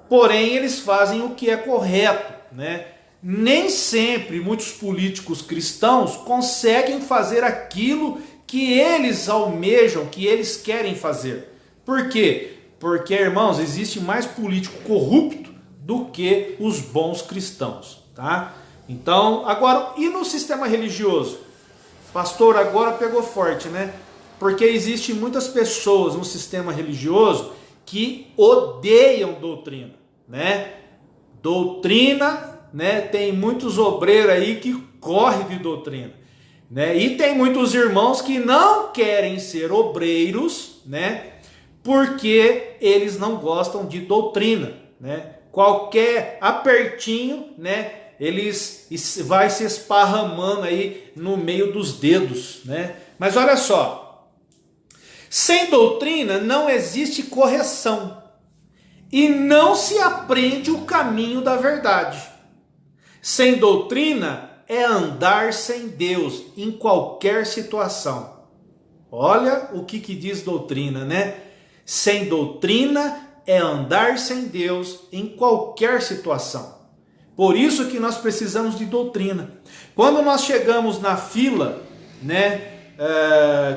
S1: porém eles fazem o que é correto, né? Nem sempre muitos políticos cristãos conseguem fazer aquilo que eles almejam, que eles querem fazer. Por quê? Porque, irmãos, existe mais político corrupto do que os bons cristãos, tá? Então, agora, e no sistema religioso? Pastor, agora pegou forte, né? Porque existem muitas pessoas no sistema religioso que odeiam doutrina, né? Doutrina, né? Tem muitos obreiros aí que correm de doutrina, né? E tem muitos irmãos que não querem ser obreiros, né? Porque eles não gostam de doutrina, né? Qualquer apertinho, né, vai se esparramando aí no meio dos dedos, né? Mas olha só, sem doutrina não existe correção e não se aprende o caminho da verdade. Sem doutrina é andar sem Deus em qualquer situação. Olha o que diz doutrina, né? Sem doutrina é andar sem Deus em qualquer situação. Por isso que nós precisamos de doutrina. Quando nós chegamos na fila, né?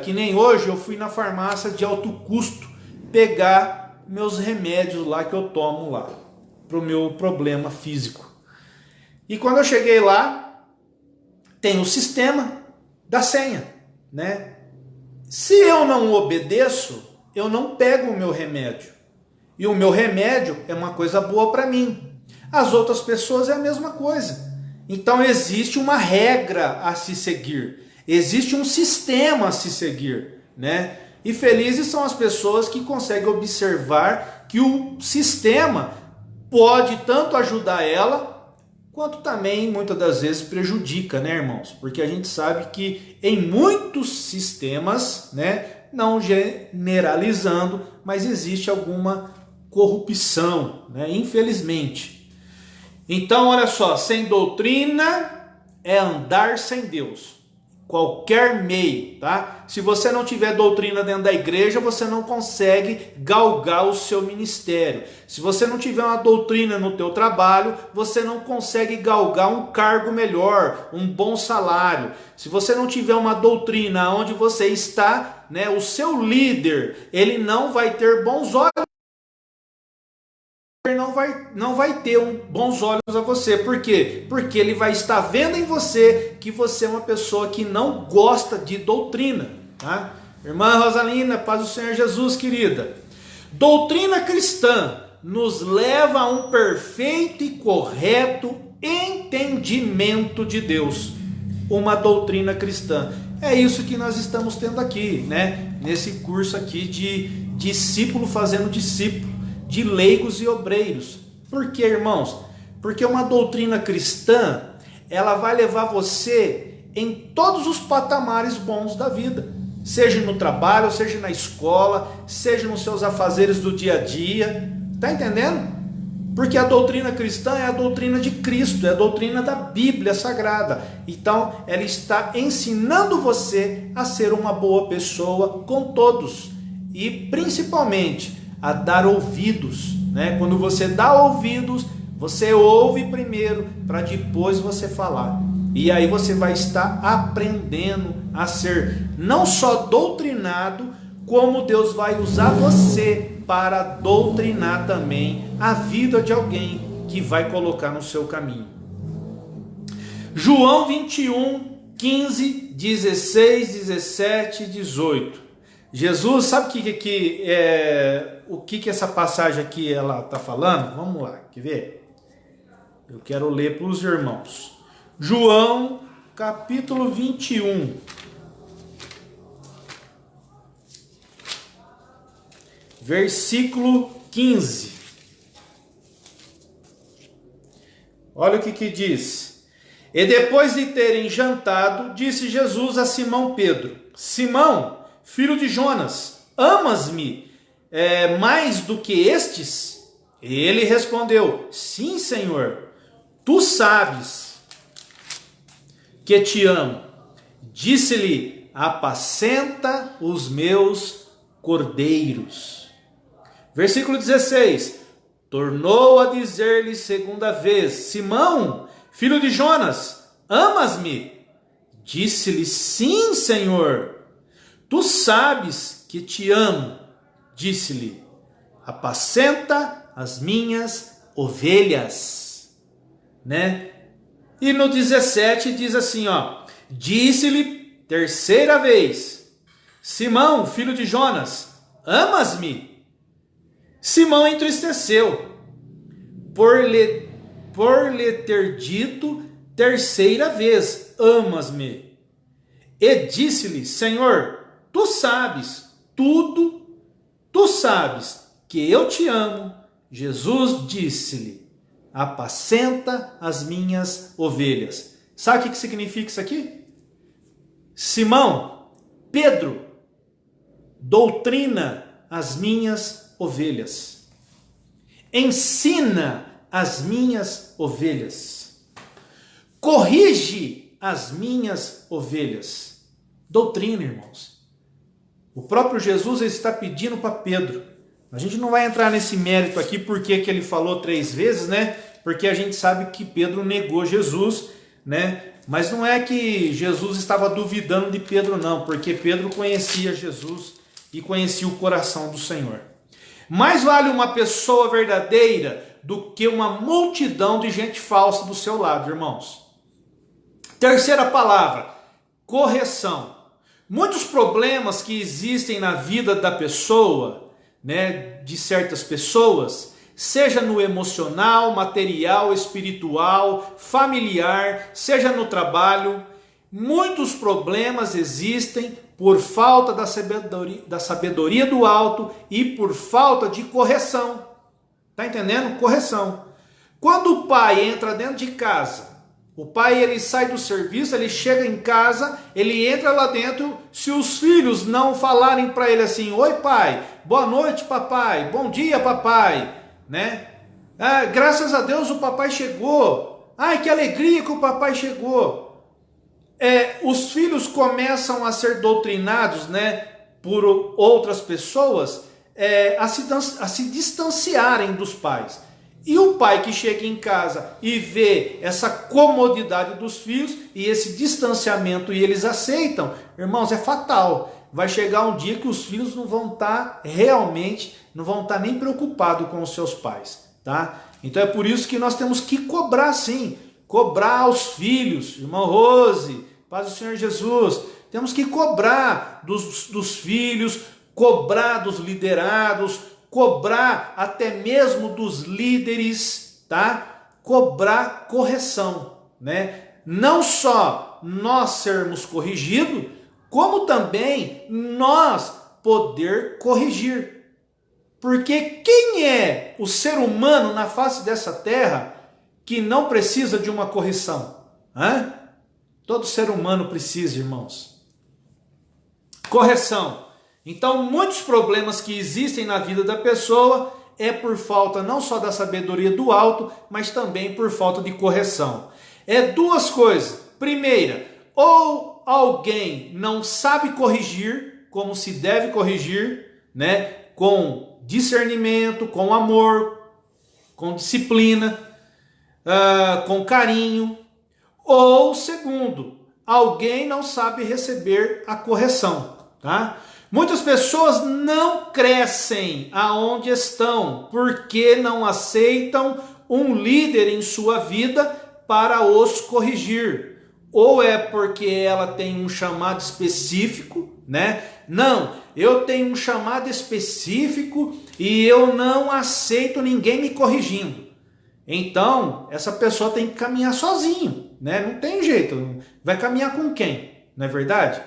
S1: Que nem hoje eu fui na farmácia de alto custo pegar meus remédios lá que eu tomo lá para o meu problema físico. E quando eu cheguei lá, tem o sistema da senha, né? Se eu não obedeço, eu não pego o meu remédio. E o meu remédio é uma coisa boa para mim. As outras pessoas é a mesma coisa. Então existe uma regra a se seguir. Existe um sistema a se seguir, né? E felizes são as pessoas que conseguem observar que o sistema pode tanto ajudar ela, quanto também muitas das vezes prejudica, né, irmãos? Porque a gente sabe que em muitos sistemas, né, não generalizando, mas existe alguma corrupção, né, infelizmente. Então, olha só, sem doutrina é andar sem Deus. Qualquer meio, tá? Se você não tiver doutrina dentro da igreja, você não consegue galgar o seu ministério. Se você não tiver uma doutrina no teu trabalho, você não consegue galgar um cargo melhor, um bom salário. Se você não tiver uma doutrina onde você está, né, o seu líder, ele não vai ter bons olhos. Não vai ter bons olhos a você. Por quê? Porque ele vai estar vendo em você que você é uma pessoa que não gosta de doutrina, tá? Irmã Rosalina, paz do Senhor Jesus, querida. Doutrina cristã nos leva a um perfeito e correto entendimento de Deus. Uma doutrina cristã. É isso que nós estamos tendo aqui, né? Nesse curso aqui de discípulo fazendo discípulo, de leigos e obreiros. Por quê, irmãos? Porque uma doutrina cristã, ela vai levar você em todos os patamares bons da vida. Seja no trabalho, seja na escola, seja nos seus afazeres do dia a dia. Tá entendendo? Porque a doutrina cristã é a doutrina de Cristo, é a doutrina da Bíblia Sagrada. Então, ela está ensinando você a ser uma boa pessoa com todos. E, principalmente, a dar ouvidos, né? Quando você dá ouvidos, você ouve primeiro para depois você falar. E aí você vai estar aprendendo a ser não só doutrinado, como Deus vai usar você para doutrinar também a vida de alguém que vai colocar no seu caminho. João 21, 15, 16, 17 e 18. Jesus, sabe o que essa passagem aqui ela está falando? Vamos lá, quer ver? Eu quero ler para os irmãos. João, capítulo 21. Versículo 15. Olha o que diz. E depois de terem jantado, disse Jesus a Simão Pedro: Simão, filho de Jonas, amas-me mais do que estes? Ele respondeu: Sim, Senhor, tu sabes que te amo. Disse-lhe: apacenta os meus cordeiros. Versículo 16. Tornou a dizer-lhe segunda vez: Simão, filho de Jonas, amas-me? Disse-lhe: Sim, Senhor, tu sabes que te amo. Disse-lhe: apacenta as minhas ovelhas. Né? E no 17 diz assim, ó: disse-lhe terceira vez: Simão, filho de Jonas, amas-me? Simão entristeceu por lhe ter dito terceira vez: amas-me? E disse-lhe: Senhor, tu sabes tudo, tu sabes que eu te amo. Jesus disse-lhe: apacenta as minhas ovelhas. Sabe o que significa isso aqui? Simão, Pedro, doutrina as minhas ovelhas. Ensina as minhas ovelhas. Corrige as minhas ovelhas. Doutrina, irmãos. O próprio Jesus está pedindo para Pedro. A gente não vai entrar nesse mérito aqui, porque que ele falou 3 vezes, né? Porque a gente sabe que Pedro negou Jesus, né? Mas não é que Jesus estava duvidando de Pedro, não, porque Pedro conhecia Jesus e conhecia o coração do Senhor. Mais vale uma pessoa verdadeira do que uma multidão de gente falsa do seu lado, irmãos. Terceira palavra, correção. Muitos problemas que existem na vida da pessoa, né, de certas pessoas, seja no emocional, material, espiritual, familiar, seja no trabalho, muitos problemas existem por falta da sabedoria do alto e por falta de correção. Tá entendendo? Correção. Quando o pai entra dentro de casa, o pai ele sai do serviço, ele chega em casa, ele entra lá dentro, se os filhos não falarem para ele assim, oi pai, boa noite papai, bom dia papai, né? Ah, graças a Deus o papai chegou, ai que alegria que o papai chegou. Os filhos começam a ser doutrinados, né, por outras pessoas, a se distanciarem dos pais. E o pai que chega em casa e vê essa comodidade dos filhos e esse distanciamento e eles aceitam, irmãos, é fatal. Vai chegar um dia que os filhos não vão estar nem preocupados com os seus pais, tá? Então é por isso que nós temos que cobrar sim, cobrar aos filhos, irmão Rose, paz do Senhor Jesus, temos que cobrar dos filhos, cobrar dos liderados, cobrar até mesmo dos líderes, tá? Cobrar correção, né? Não só nós sermos corrigidos, como também nós poder corrigir. Porque quem é o ser humano na face dessa terra que não precisa de uma correção? Hã? Todo ser humano precisa, irmãos. Correção. Então, muitos problemas que existem na vida da pessoa é por falta não só da sabedoria do alto, mas também por falta de correção. Duas coisas. Primeira, ou alguém não sabe corrigir como se deve corrigir, né? Com discernimento, com amor, com disciplina, com carinho. Ou segundo, alguém não sabe receber a correção, tá? Muitas pessoas não crescem aonde estão porque não aceitam um líder em sua vida para os corrigir. Ou é porque ela tem um chamado específico, né? Não, eu tenho um chamado específico e eu não aceito ninguém me corrigindo. Então, essa pessoa tem que caminhar sozinho, né? Não tem jeito. Vai caminhar com quem? Não é verdade?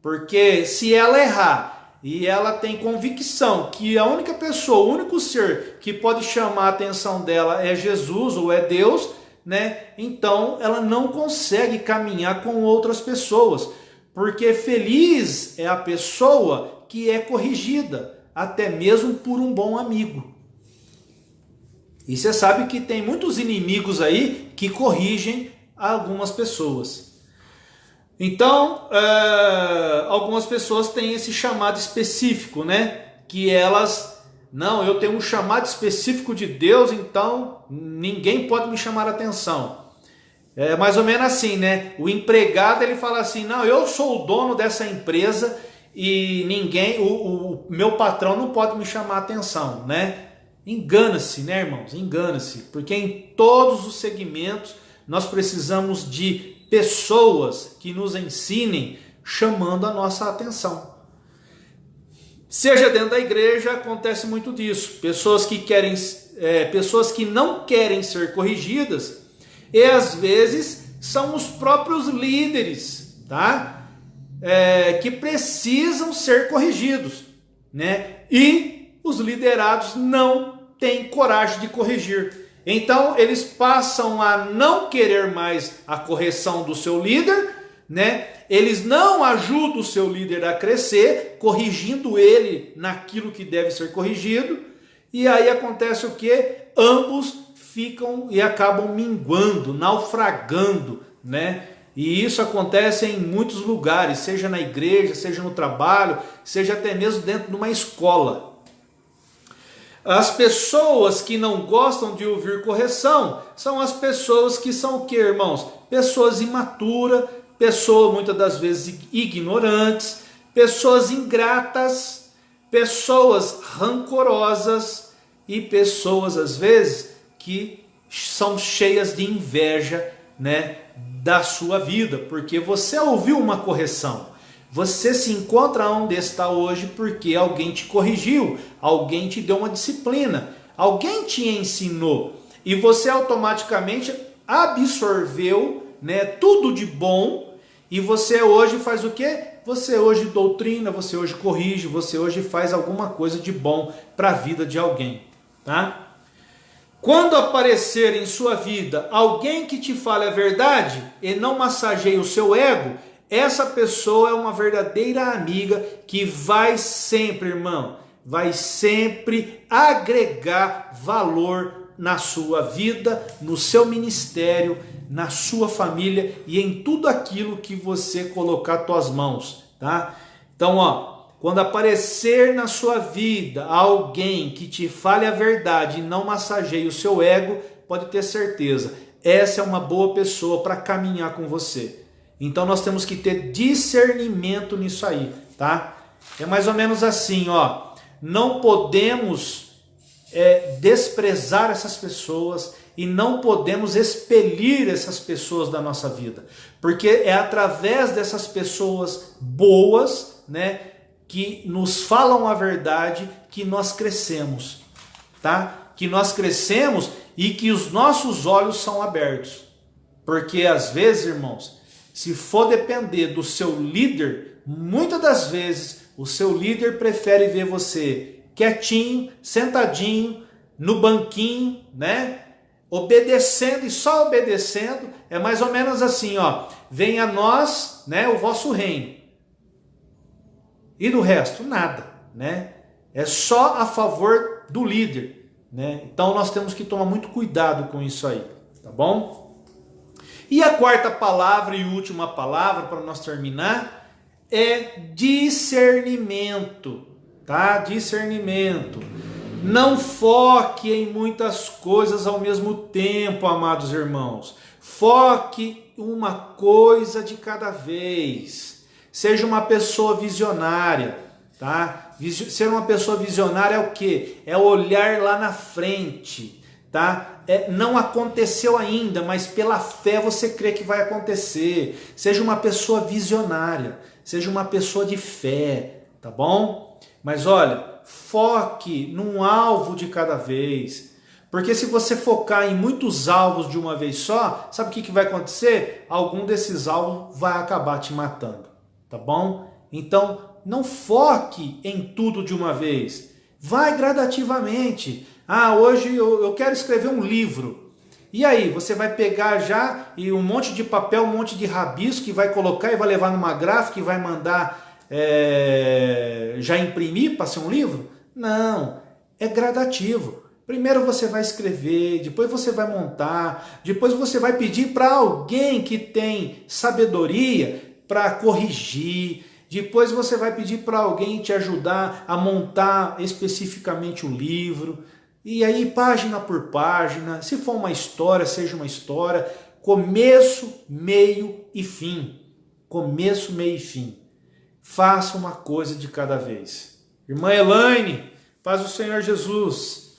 S1: Porque se ela errar e ela tem convicção que a única pessoa, o único ser que pode chamar a atenção dela é Jesus ou é Deus, né? Então ela não consegue caminhar com outras pessoas. Porque feliz é a pessoa que é corrigida, até mesmo por um bom amigo. E você sabe que tem muitos inimigos aí que corrigem algumas pessoas. Então, algumas pessoas têm esse chamado específico, né? Que elas, não, eu tenho um chamado específico de Deus, então ninguém pode me chamar a atenção. É mais ou menos assim, né? O empregado, ele fala assim, não, eu sou o dono dessa empresa e ninguém, o meu patrão não pode me chamar a atenção, né? Engana-se, né, irmãos? Engana-se, porque em todos os segmentos nós precisamos de pessoas que nos ensinem chamando a nossa atenção. Seja dentro da igreja, acontece muito disso. Pessoas que não querem ser corrigidas e às vezes são os próprios líderes, tá? Que precisam ser corrigidos, né? E os liderados não têm coragem de corrigir. Então eles passam a não querer mais a correção do seu líder, né? Eles não ajudam o seu líder a crescer, corrigindo ele naquilo que deve ser corrigido. E aí acontece o quê? Ambos ficam e acabam minguando, naufragando, né? E isso acontece em muitos lugares, seja na igreja, seja no trabalho, seja até mesmo dentro de uma escola. As pessoas que não gostam de ouvir correção são as pessoas que são o quê, irmãos? Pessoas imaturas, pessoas muitas das vezes ignorantes, pessoas ingratas, pessoas rancorosas e pessoas às vezes que são cheias de inveja, né, da sua vida, porque você ouviu uma correção. Você se encontra onde está hoje porque alguém te corrigiu, alguém te deu uma disciplina, alguém te ensinou e você automaticamente absorveu, né, tudo de bom e você hoje faz o quê? Você hoje doutrina, você hoje corrige, você hoje faz alguma coisa de bom para a vida de alguém, tá? Quando aparecer em sua vida alguém que te fale a verdade e não massageie o seu ego, essa pessoa é uma verdadeira amiga que vai sempre, irmão, vai sempre agregar valor na sua vida, no seu ministério, na sua família e em tudo aquilo que você colocar suas mãos, tá? Então, quando aparecer na sua vida alguém que te fale a verdade e não massageie o seu ego, pode ter certeza, essa é uma boa pessoa para caminhar com você. Então nós temos que ter discernimento nisso aí, tá? É mais ou menos assim, não podemos desprezar essas pessoas e não podemos expelir essas pessoas da nossa vida, porque é através dessas pessoas boas, né, que nos falam a verdade que nós crescemos, tá? Que nós crescemos e que os nossos olhos são abertos, porque às vezes, irmãos, se for depender do seu líder, muitas das vezes o seu líder prefere ver você quietinho, sentadinho, no banquinho, né? Obedecendo e só obedecendo. É mais ou menos assim, venha a nós, né, o vosso reino. E do resto, nada, né? É só a favor do líder, né? Então nós temos que tomar muito cuidado com isso aí, tá bom? E a quarta palavra e última palavra para nós terminar é discernimento, tá? Discernimento. Não foque em muitas coisas ao mesmo tempo, amados irmãos. Foque uma coisa de cada vez. Seja uma pessoa visionária, tá? Ser uma pessoa visionária é o quê? É olhar lá na frente, tá? Não aconteceu ainda, mas pela fé você crê que vai acontecer. Seja uma pessoa visionária, seja uma pessoa de fé, tá bom? Mas olha, foque num alvo de cada vez. Porque se você focar em muitos alvos de uma vez só, sabe o que vai acontecer? Algum desses alvos vai acabar te matando, tá bom? Então, não foque em tudo de uma vez. Vai gradativamente. Hoje eu quero escrever um livro. E aí, você vai pegar já e um monte de papel, um monte de rabisco que vai colocar e vai levar numa gráfica e vai mandar já imprimir para ser um livro? Não, é gradativo. Primeiro você vai escrever, depois você vai montar, depois você vai pedir para alguém que tem sabedoria para corrigir, depois você vai pedir para alguém te ajudar a montar especificamente o livro. E aí, página por página, se for uma história, seja uma história, começo, meio e fim. Começo, meio e fim. Faça uma coisa de cada vez. Irmã Elaine, paz do Senhor Jesus.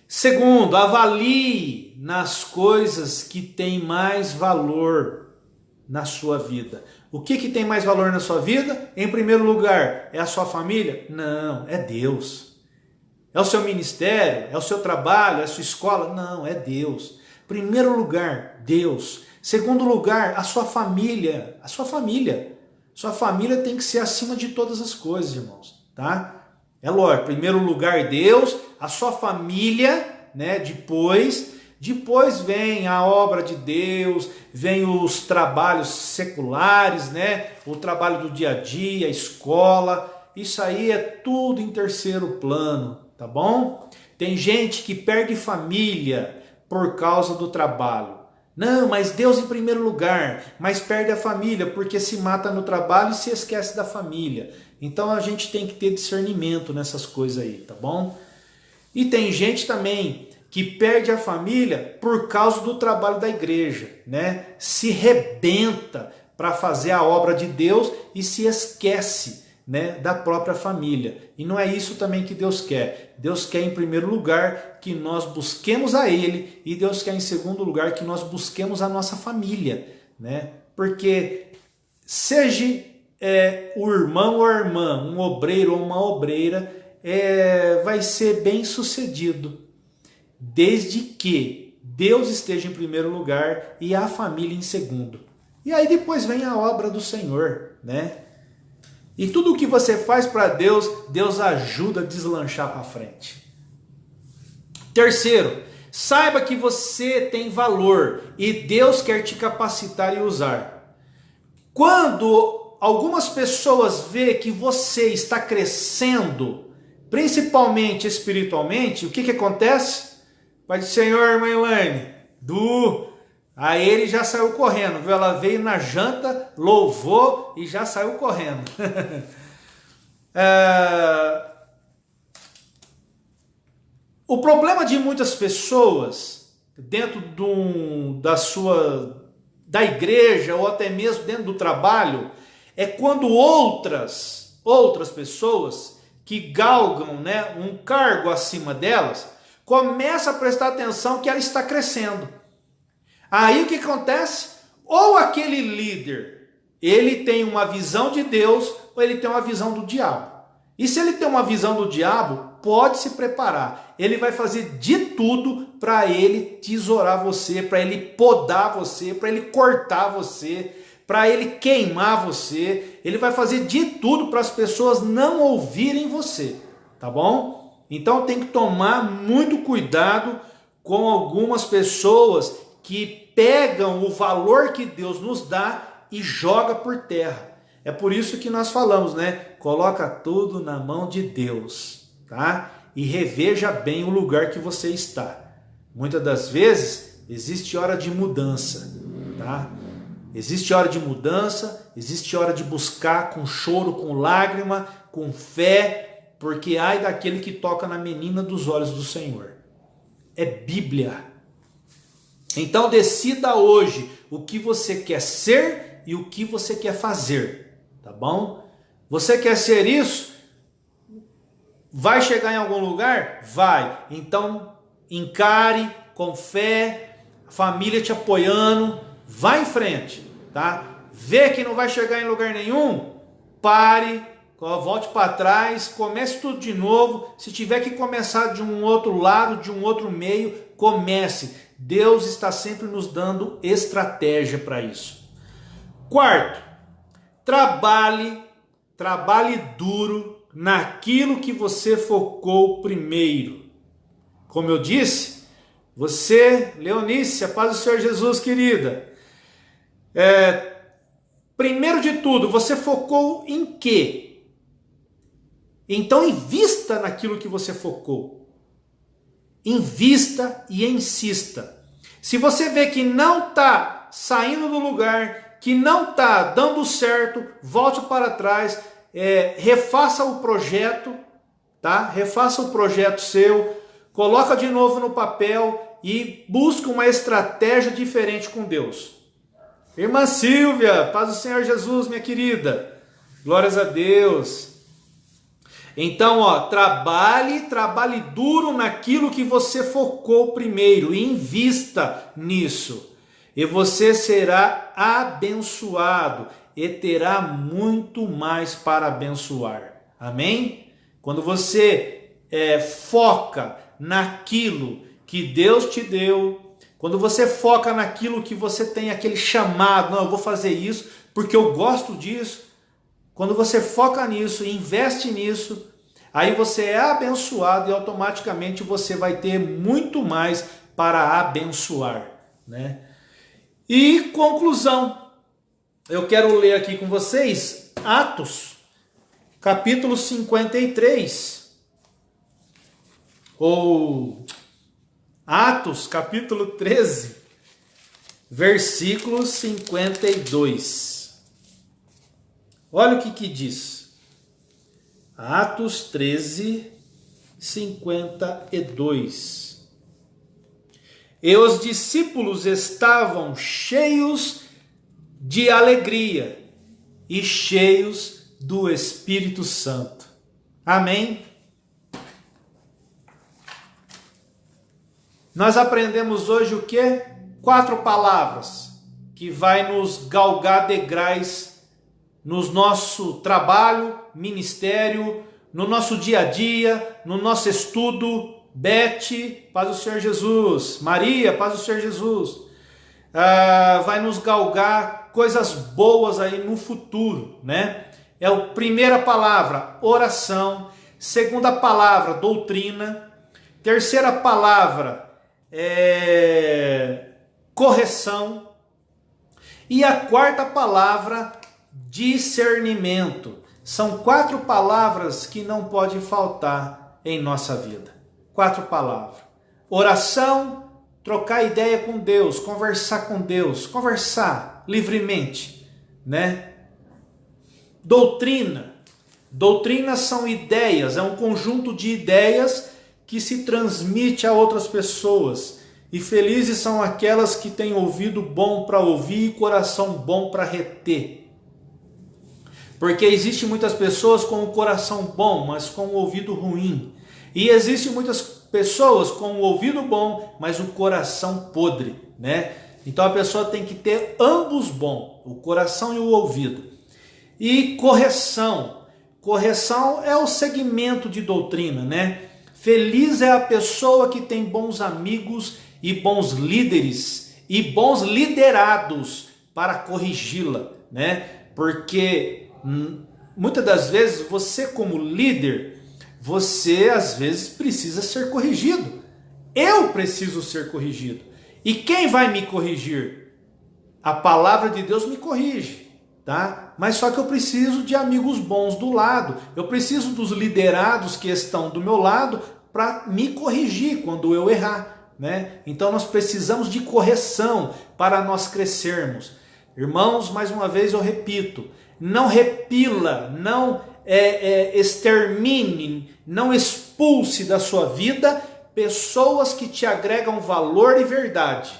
S1: Segundo, avalie nas coisas que têm mais valor na sua vida. O que tem mais valor na sua vida? Em primeiro lugar, é a sua família? Não, é Deus. É o seu ministério? É o seu trabalho? É a sua escola? Não, é Deus. Primeiro lugar, Deus. Segundo lugar, a sua família. A sua família. Sua família tem que ser acima de todas as coisas, irmãos, tá? É lógico, primeiro lugar, Deus, a sua família, né? Depois vem a obra de Deus, vem os trabalhos seculares, né? O trabalho do dia a dia, a escola. Isso aí é tudo em terceiro plano, tá bom? Tem gente que perde família por causa do trabalho. Não, mas Deus em primeiro lugar, mas perde a família porque se mata no trabalho e se esquece da família. Então a gente tem que ter discernimento nessas coisas aí, tá bom? E tem gente também que perde a família por causa do trabalho da igreja, né? Se rebenta para fazer a obra de Deus e se esquece, né, da própria família. E não é isso também que Deus quer. Deus quer, em primeiro lugar, que nós busquemos a Ele, e Deus quer, em segundo lugar, que nós busquemos a nossa família, né? Porque seja o irmão ou a irmã, um obreiro ou uma obreira, vai ser bem sucedido, desde que Deus esteja em primeiro lugar e a família em segundo. E aí depois vem a obra do Senhor, né? E tudo o que você faz para Deus, Deus ajuda a deslanchar para frente. Terceiro, saiba que você tem valor e Deus quer te capacitar e usar. Quando algumas pessoas veem que você está crescendo, principalmente espiritualmente, o que acontece? Pai do Senhor, irmã Elaine, aí ele já saiu correndo, viu? Ela veio na janta, louvou e já saiu correndo. O problema de muitas pessoas dentro da igreja ou até mesmo dentro do trabalho é quando outras pessoas que galgam, né, um cargo acima delas começam a prestar atenção que ela está crescendo. Aí o que acontece? Ou aquele líder, ele tem uma visão de Deus, ou ele tem uma visão do diabo. E se ele tem uma visão do diabo, pode se preparar. Ele vai fazer de tudo para ele tesourar você, para ele podar você, para ele cortar você, para ele queimar você. Ele vai fazer de tudo para as pessoas não ouvirem você, tá bom? Então tem que tomar muito cuidado com algumas pessoas que pegam o valor que Deus nos dá e joga por terra. É por isso que nós falamos, né? Coloca tudo na mão de Deus, tá? E reveja bem o lugar que você está. Muitas das vezes existe hora de mudança, tá? Existe hora de mudança, existe hora de buscar com choro, com lágrima, com fé, porque ai daquele que toca na menina dos olhos do Senhor. É Bíblia. Então decida hoje o que você quer ser e o que você quer fazer, tá bom? Você quer ser isso? Vai chegar em algum lugar? Vai. Então encare com fé, família te apoiando, vai em frente, tá? Vê que não vai chegar em lugar nenhum? Pare, volte para trás, comece tudo de novo. Se tiver que começar de um outro lado, de um outro meio, comece. Deus está sempre nos dando estratégia para isso. Quarto, trabalhe duro naquilo que você focou primeiro. Como eu disse, você, Leonice, a paz do Senhor Jesus, querida. Primeiro de tudo, você focou em quê? Então invista naquilo que você focou. Invista e insista. Se você vê que não está saindo do lugar, que não está dando certo, volte para trás, refaça o projeto, tá? Refaça o projeto seu, coloca de novo no papel e busca uma estratégia diferente com Deus. Irmã Silvia, paz do Senhor Jesus, minha querida. Glórias a Deus. Então, trabalhe duro naquilo que você focou primeiro e invista nisso. E você será abençoado e terá muito mais para abençoar. Amém? Quando você foca naquilo que Deus te deu, quando você foca naquilo que você tem aquele chamado, não, eu vou fazer isso porque eu gosto disso. Quando você foca nisso e investe nisso, Aí você é abençoado e automaticamente você vai ter muito mais para abençoar, né? E conclusão, eu quero ler aqui com vocês Atos, capítulo 53, ou Atos, capítulo 13, versículo 52. Olha o que diz. Atos 13, 52. E os discípulos estavam cheios de alegria e cheios do Espírito Santo. Amém? Nós aprendemos hoje o quê? 4 palavras que vai nos galgar degraus no nosso trabalho, ministério, no nosso dia a dia, no nosso estudo. Beth, paz do Senhor Jesus. Maria, paz do Senhor Jesus. Vai nos galgar coisas boas aí no futuro, né? É a primeira palavra, oração. Segunda palavra, doutrina. Terceira palavra, correção. E a quarta palavra, discernimento. São 4 palavras que não podem faltar em nossa vida. 4 palavras. Oração, trocar ideia com Deus, conversar com Deus, conversar livremente, né? Doutrina. Doutrinas são ideias, é um conjunto de ideias que se transmite a outras pessoas. E felizes são aquelas que têm ouvido bom para ouvir e coração bom para reter. Porque existem muitas pessoas com o coração bom, mas com o ouvido ruim. E existem muitas pessoas com o ouvido bom, mas o coração podre, né? Então a pessoa tem que ter ambos bom, o coração e o ouvido. E correção. Correção é o segmento de doutrina, né? Feliz é a pessoa que tem bons amigos e bons líderes e bons liderados para corrigi-la, né? Porque muitas das vezes você como líder, você às vezes precisa ser corrigido. Eu preciso ser corrigido. E quem vai me corrigir? A palavra de Deus me corrige, tá? Mas só que eu preciso de amigos bons do lado. Eu preciso dos liderados que estão do meu lado para me corrigir quando eu errar, né? Então nós precisamos de correção para nós crescermos. Irmãos, mais uma vez eu repito, não repila, não extermine, não expulse da sua vida pessoas que te agregam valor e verdade,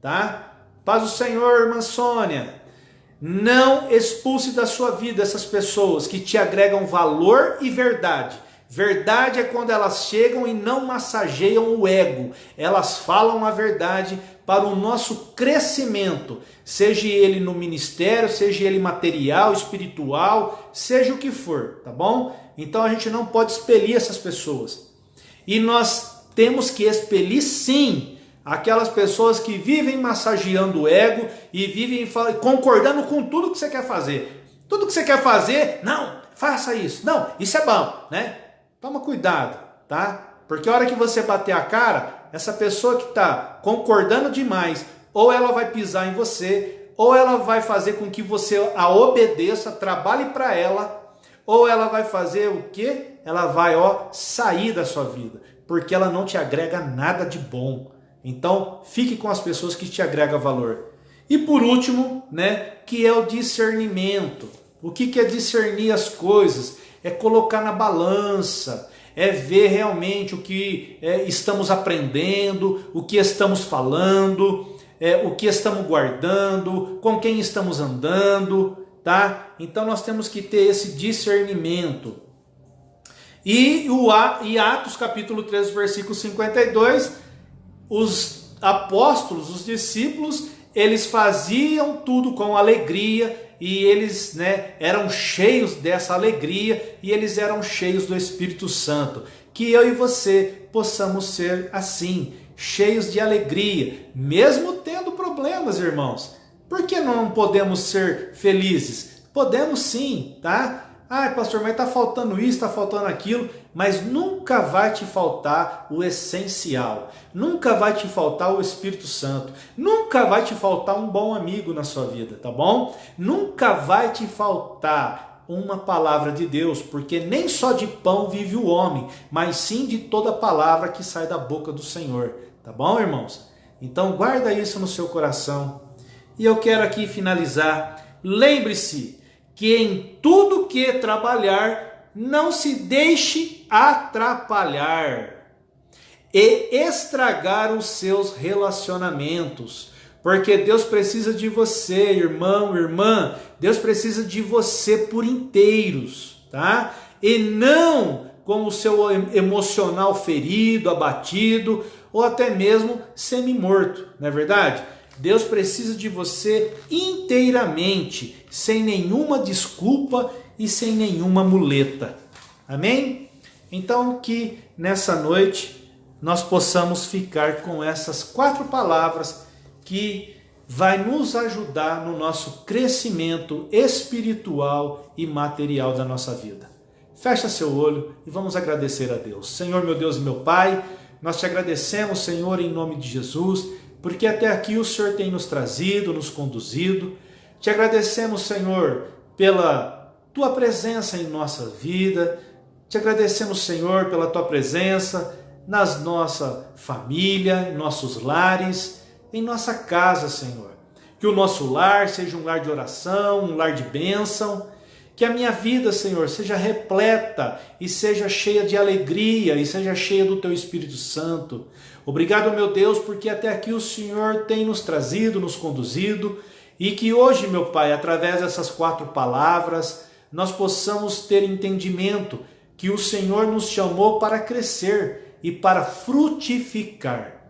S1: tá? Paz do Senhor, irmã Sônia. Não expulse da sua vida essas pessoas que te agregam valor e verdade. Verdade é quando elas chegam e não massageiam o ego. Elas falam a verdade para o nosso crescimento, seja ele no ministério, seja ele material, espiritual, seja o que for, tá bom? Então a gente não pode expelir essas pessoas. E nós temos que expelir sim aquelas pessoas que vivem massageando o ego e vivem concordando com tudo que você quer fazer. Tudo que você quer fazer, não, faça isso. Não, isso é bom, né? Toma cuidado, tá? Porque a hora que você bater a cara, essa pessoa que está concordando demais, ou ela vai pisar em você, ou ela vai fazer com que você a obedeça, trabalhe para ela, ou ela vai fazer o quê? Ela vai sair da sua vida, porque ela não te agrega nada de bom. Então, fique com as pessoas que te agregam valor. E por último, né, que é o discernimento. O que é discernir as coisas? É colocar na balança, é ver realmente o que estamos aprendendo, o que estamos falando, o que estamos guardando, com quem estamos andando, tá? Então nós temos que ter esse discernimento. E Atos capítulo 13, versículo 52, os apóstolos, os discípulos, eles faziam tudo com alegria e eles, né, eram cheios dessa alegria e eles eram cheios do Espírito Santo. Que eu e você possamos ser assim, cheios de alegria, mesmo tendo problemas, irmãos. Por que não podemos ser felizes? Podemos sim, tá? Ah, pastor, mas está faltando isso, está faltando aquilo, mas nunca vai te faltar o essencial, nunca vai te faltar o Espírito Santo, nunca vai te faltar um bom amigo na sua vida, tá bom? Nunca vai te faltar uma palavra de Deus, porque nem só de pão vive o homem, mas sim de toda palavra que sai da boca do Senhor, tá bom, irmãos? Então guarda isso no seu coração. E eu quero aqui finalizar. Lembre-se que em tudo que trabalhar, não se deixe atrapalhar e estragar os seus relacionamentos, porque Deus precisa de você, irmão, irmã, Deus precisa de você por inteiros, tá? E não com o seu emocional ferido, abatido, ou até mesmo semi-morto, não é verdade? Deus precisa de você inteiramente, sem nenhuma desculpa e sem nenhuma muleta. Amém? Então que nessa noite nós possamos ficar com essas 4 palavras que vai nos ajudar no nosso crescimento espiritual e material da nossa vida. Fecha seu olho e vamos agradecer a Deus. Senhor, meu Deus e meu Pai, nós te agradecemos, Senhor, em nome de Jesus, porque até aqui o Senhor tem nos trazido, nos conduzido. Te agradecemos, Senhor, pela Tua presença em nossa vida. Te agradecemos, Senhor, pela Tua presença nas nossa família, em nossos lares, em nossa casa, Senhor. Que o nosso lar seja um lar de oração, um lar de bênção. Que a minha vida, Senhor, seja repleta e seja cheia de alegria e seja cheia do Teu Espírito Santo. Obrigado, meu Deus, porque até aqui o Senhor tem nos trazido, nos conduzido, e que hoje, meu Pai, através dessas 4 palavras, nós possamos ter entendimento que o Senhor nos chamou para crescer e para frutificar.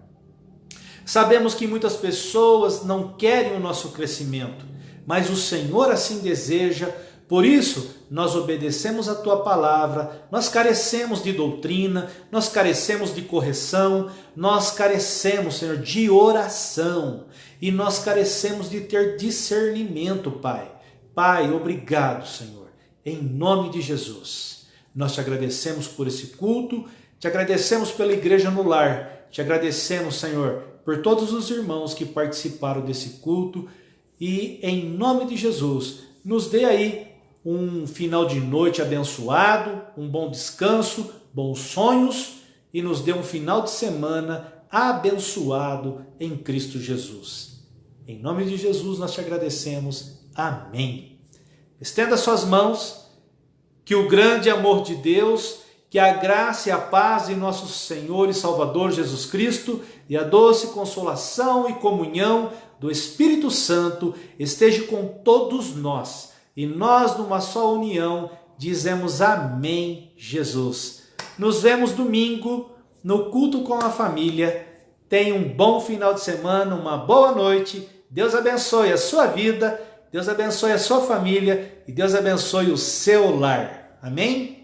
S1: Sabemos que muitas pessoas não querem o nosso crescimento, mas o Senhor assim deseja. Por isso, nós obedecemos a Tua palavra, nós carecemos de doutrina, nós carecemos de correção, nós carecemos, Senhor, de oração e nós carecemos de ter discernimento, Pai. Pai, obrigado, Senhor, em nome de Jesus. Nós te agradecemos por esse culto, te agradecemos pela igreja no lar, te agradecemos, Senhor, por todos os irmãos que participaram desse culto e em nome de Jesus, nos dê aí um final de noite abençoado, um bom descanso, bons sonhos e nos dê um final de semana abençoado em Cristo Jesus. Em nome de Jesus nós te agradecemos. Amém. Estenda suas mãos, que o grande amor de Deus, que a graça e a paz de nosso Senhor e Salvador Jesus Cristo e a doce consolação e comunhão do Espírito Santo esteja com todos nós. E nós, numa só união, dizemos amém, Jesus. Nos vemos domingo no culto com a família. Tenha um bom final de semana, uma boa noite. Deus abençoe a sua vida, Deus abençoe a sua família e Deus abençoe o seu lar. Amém?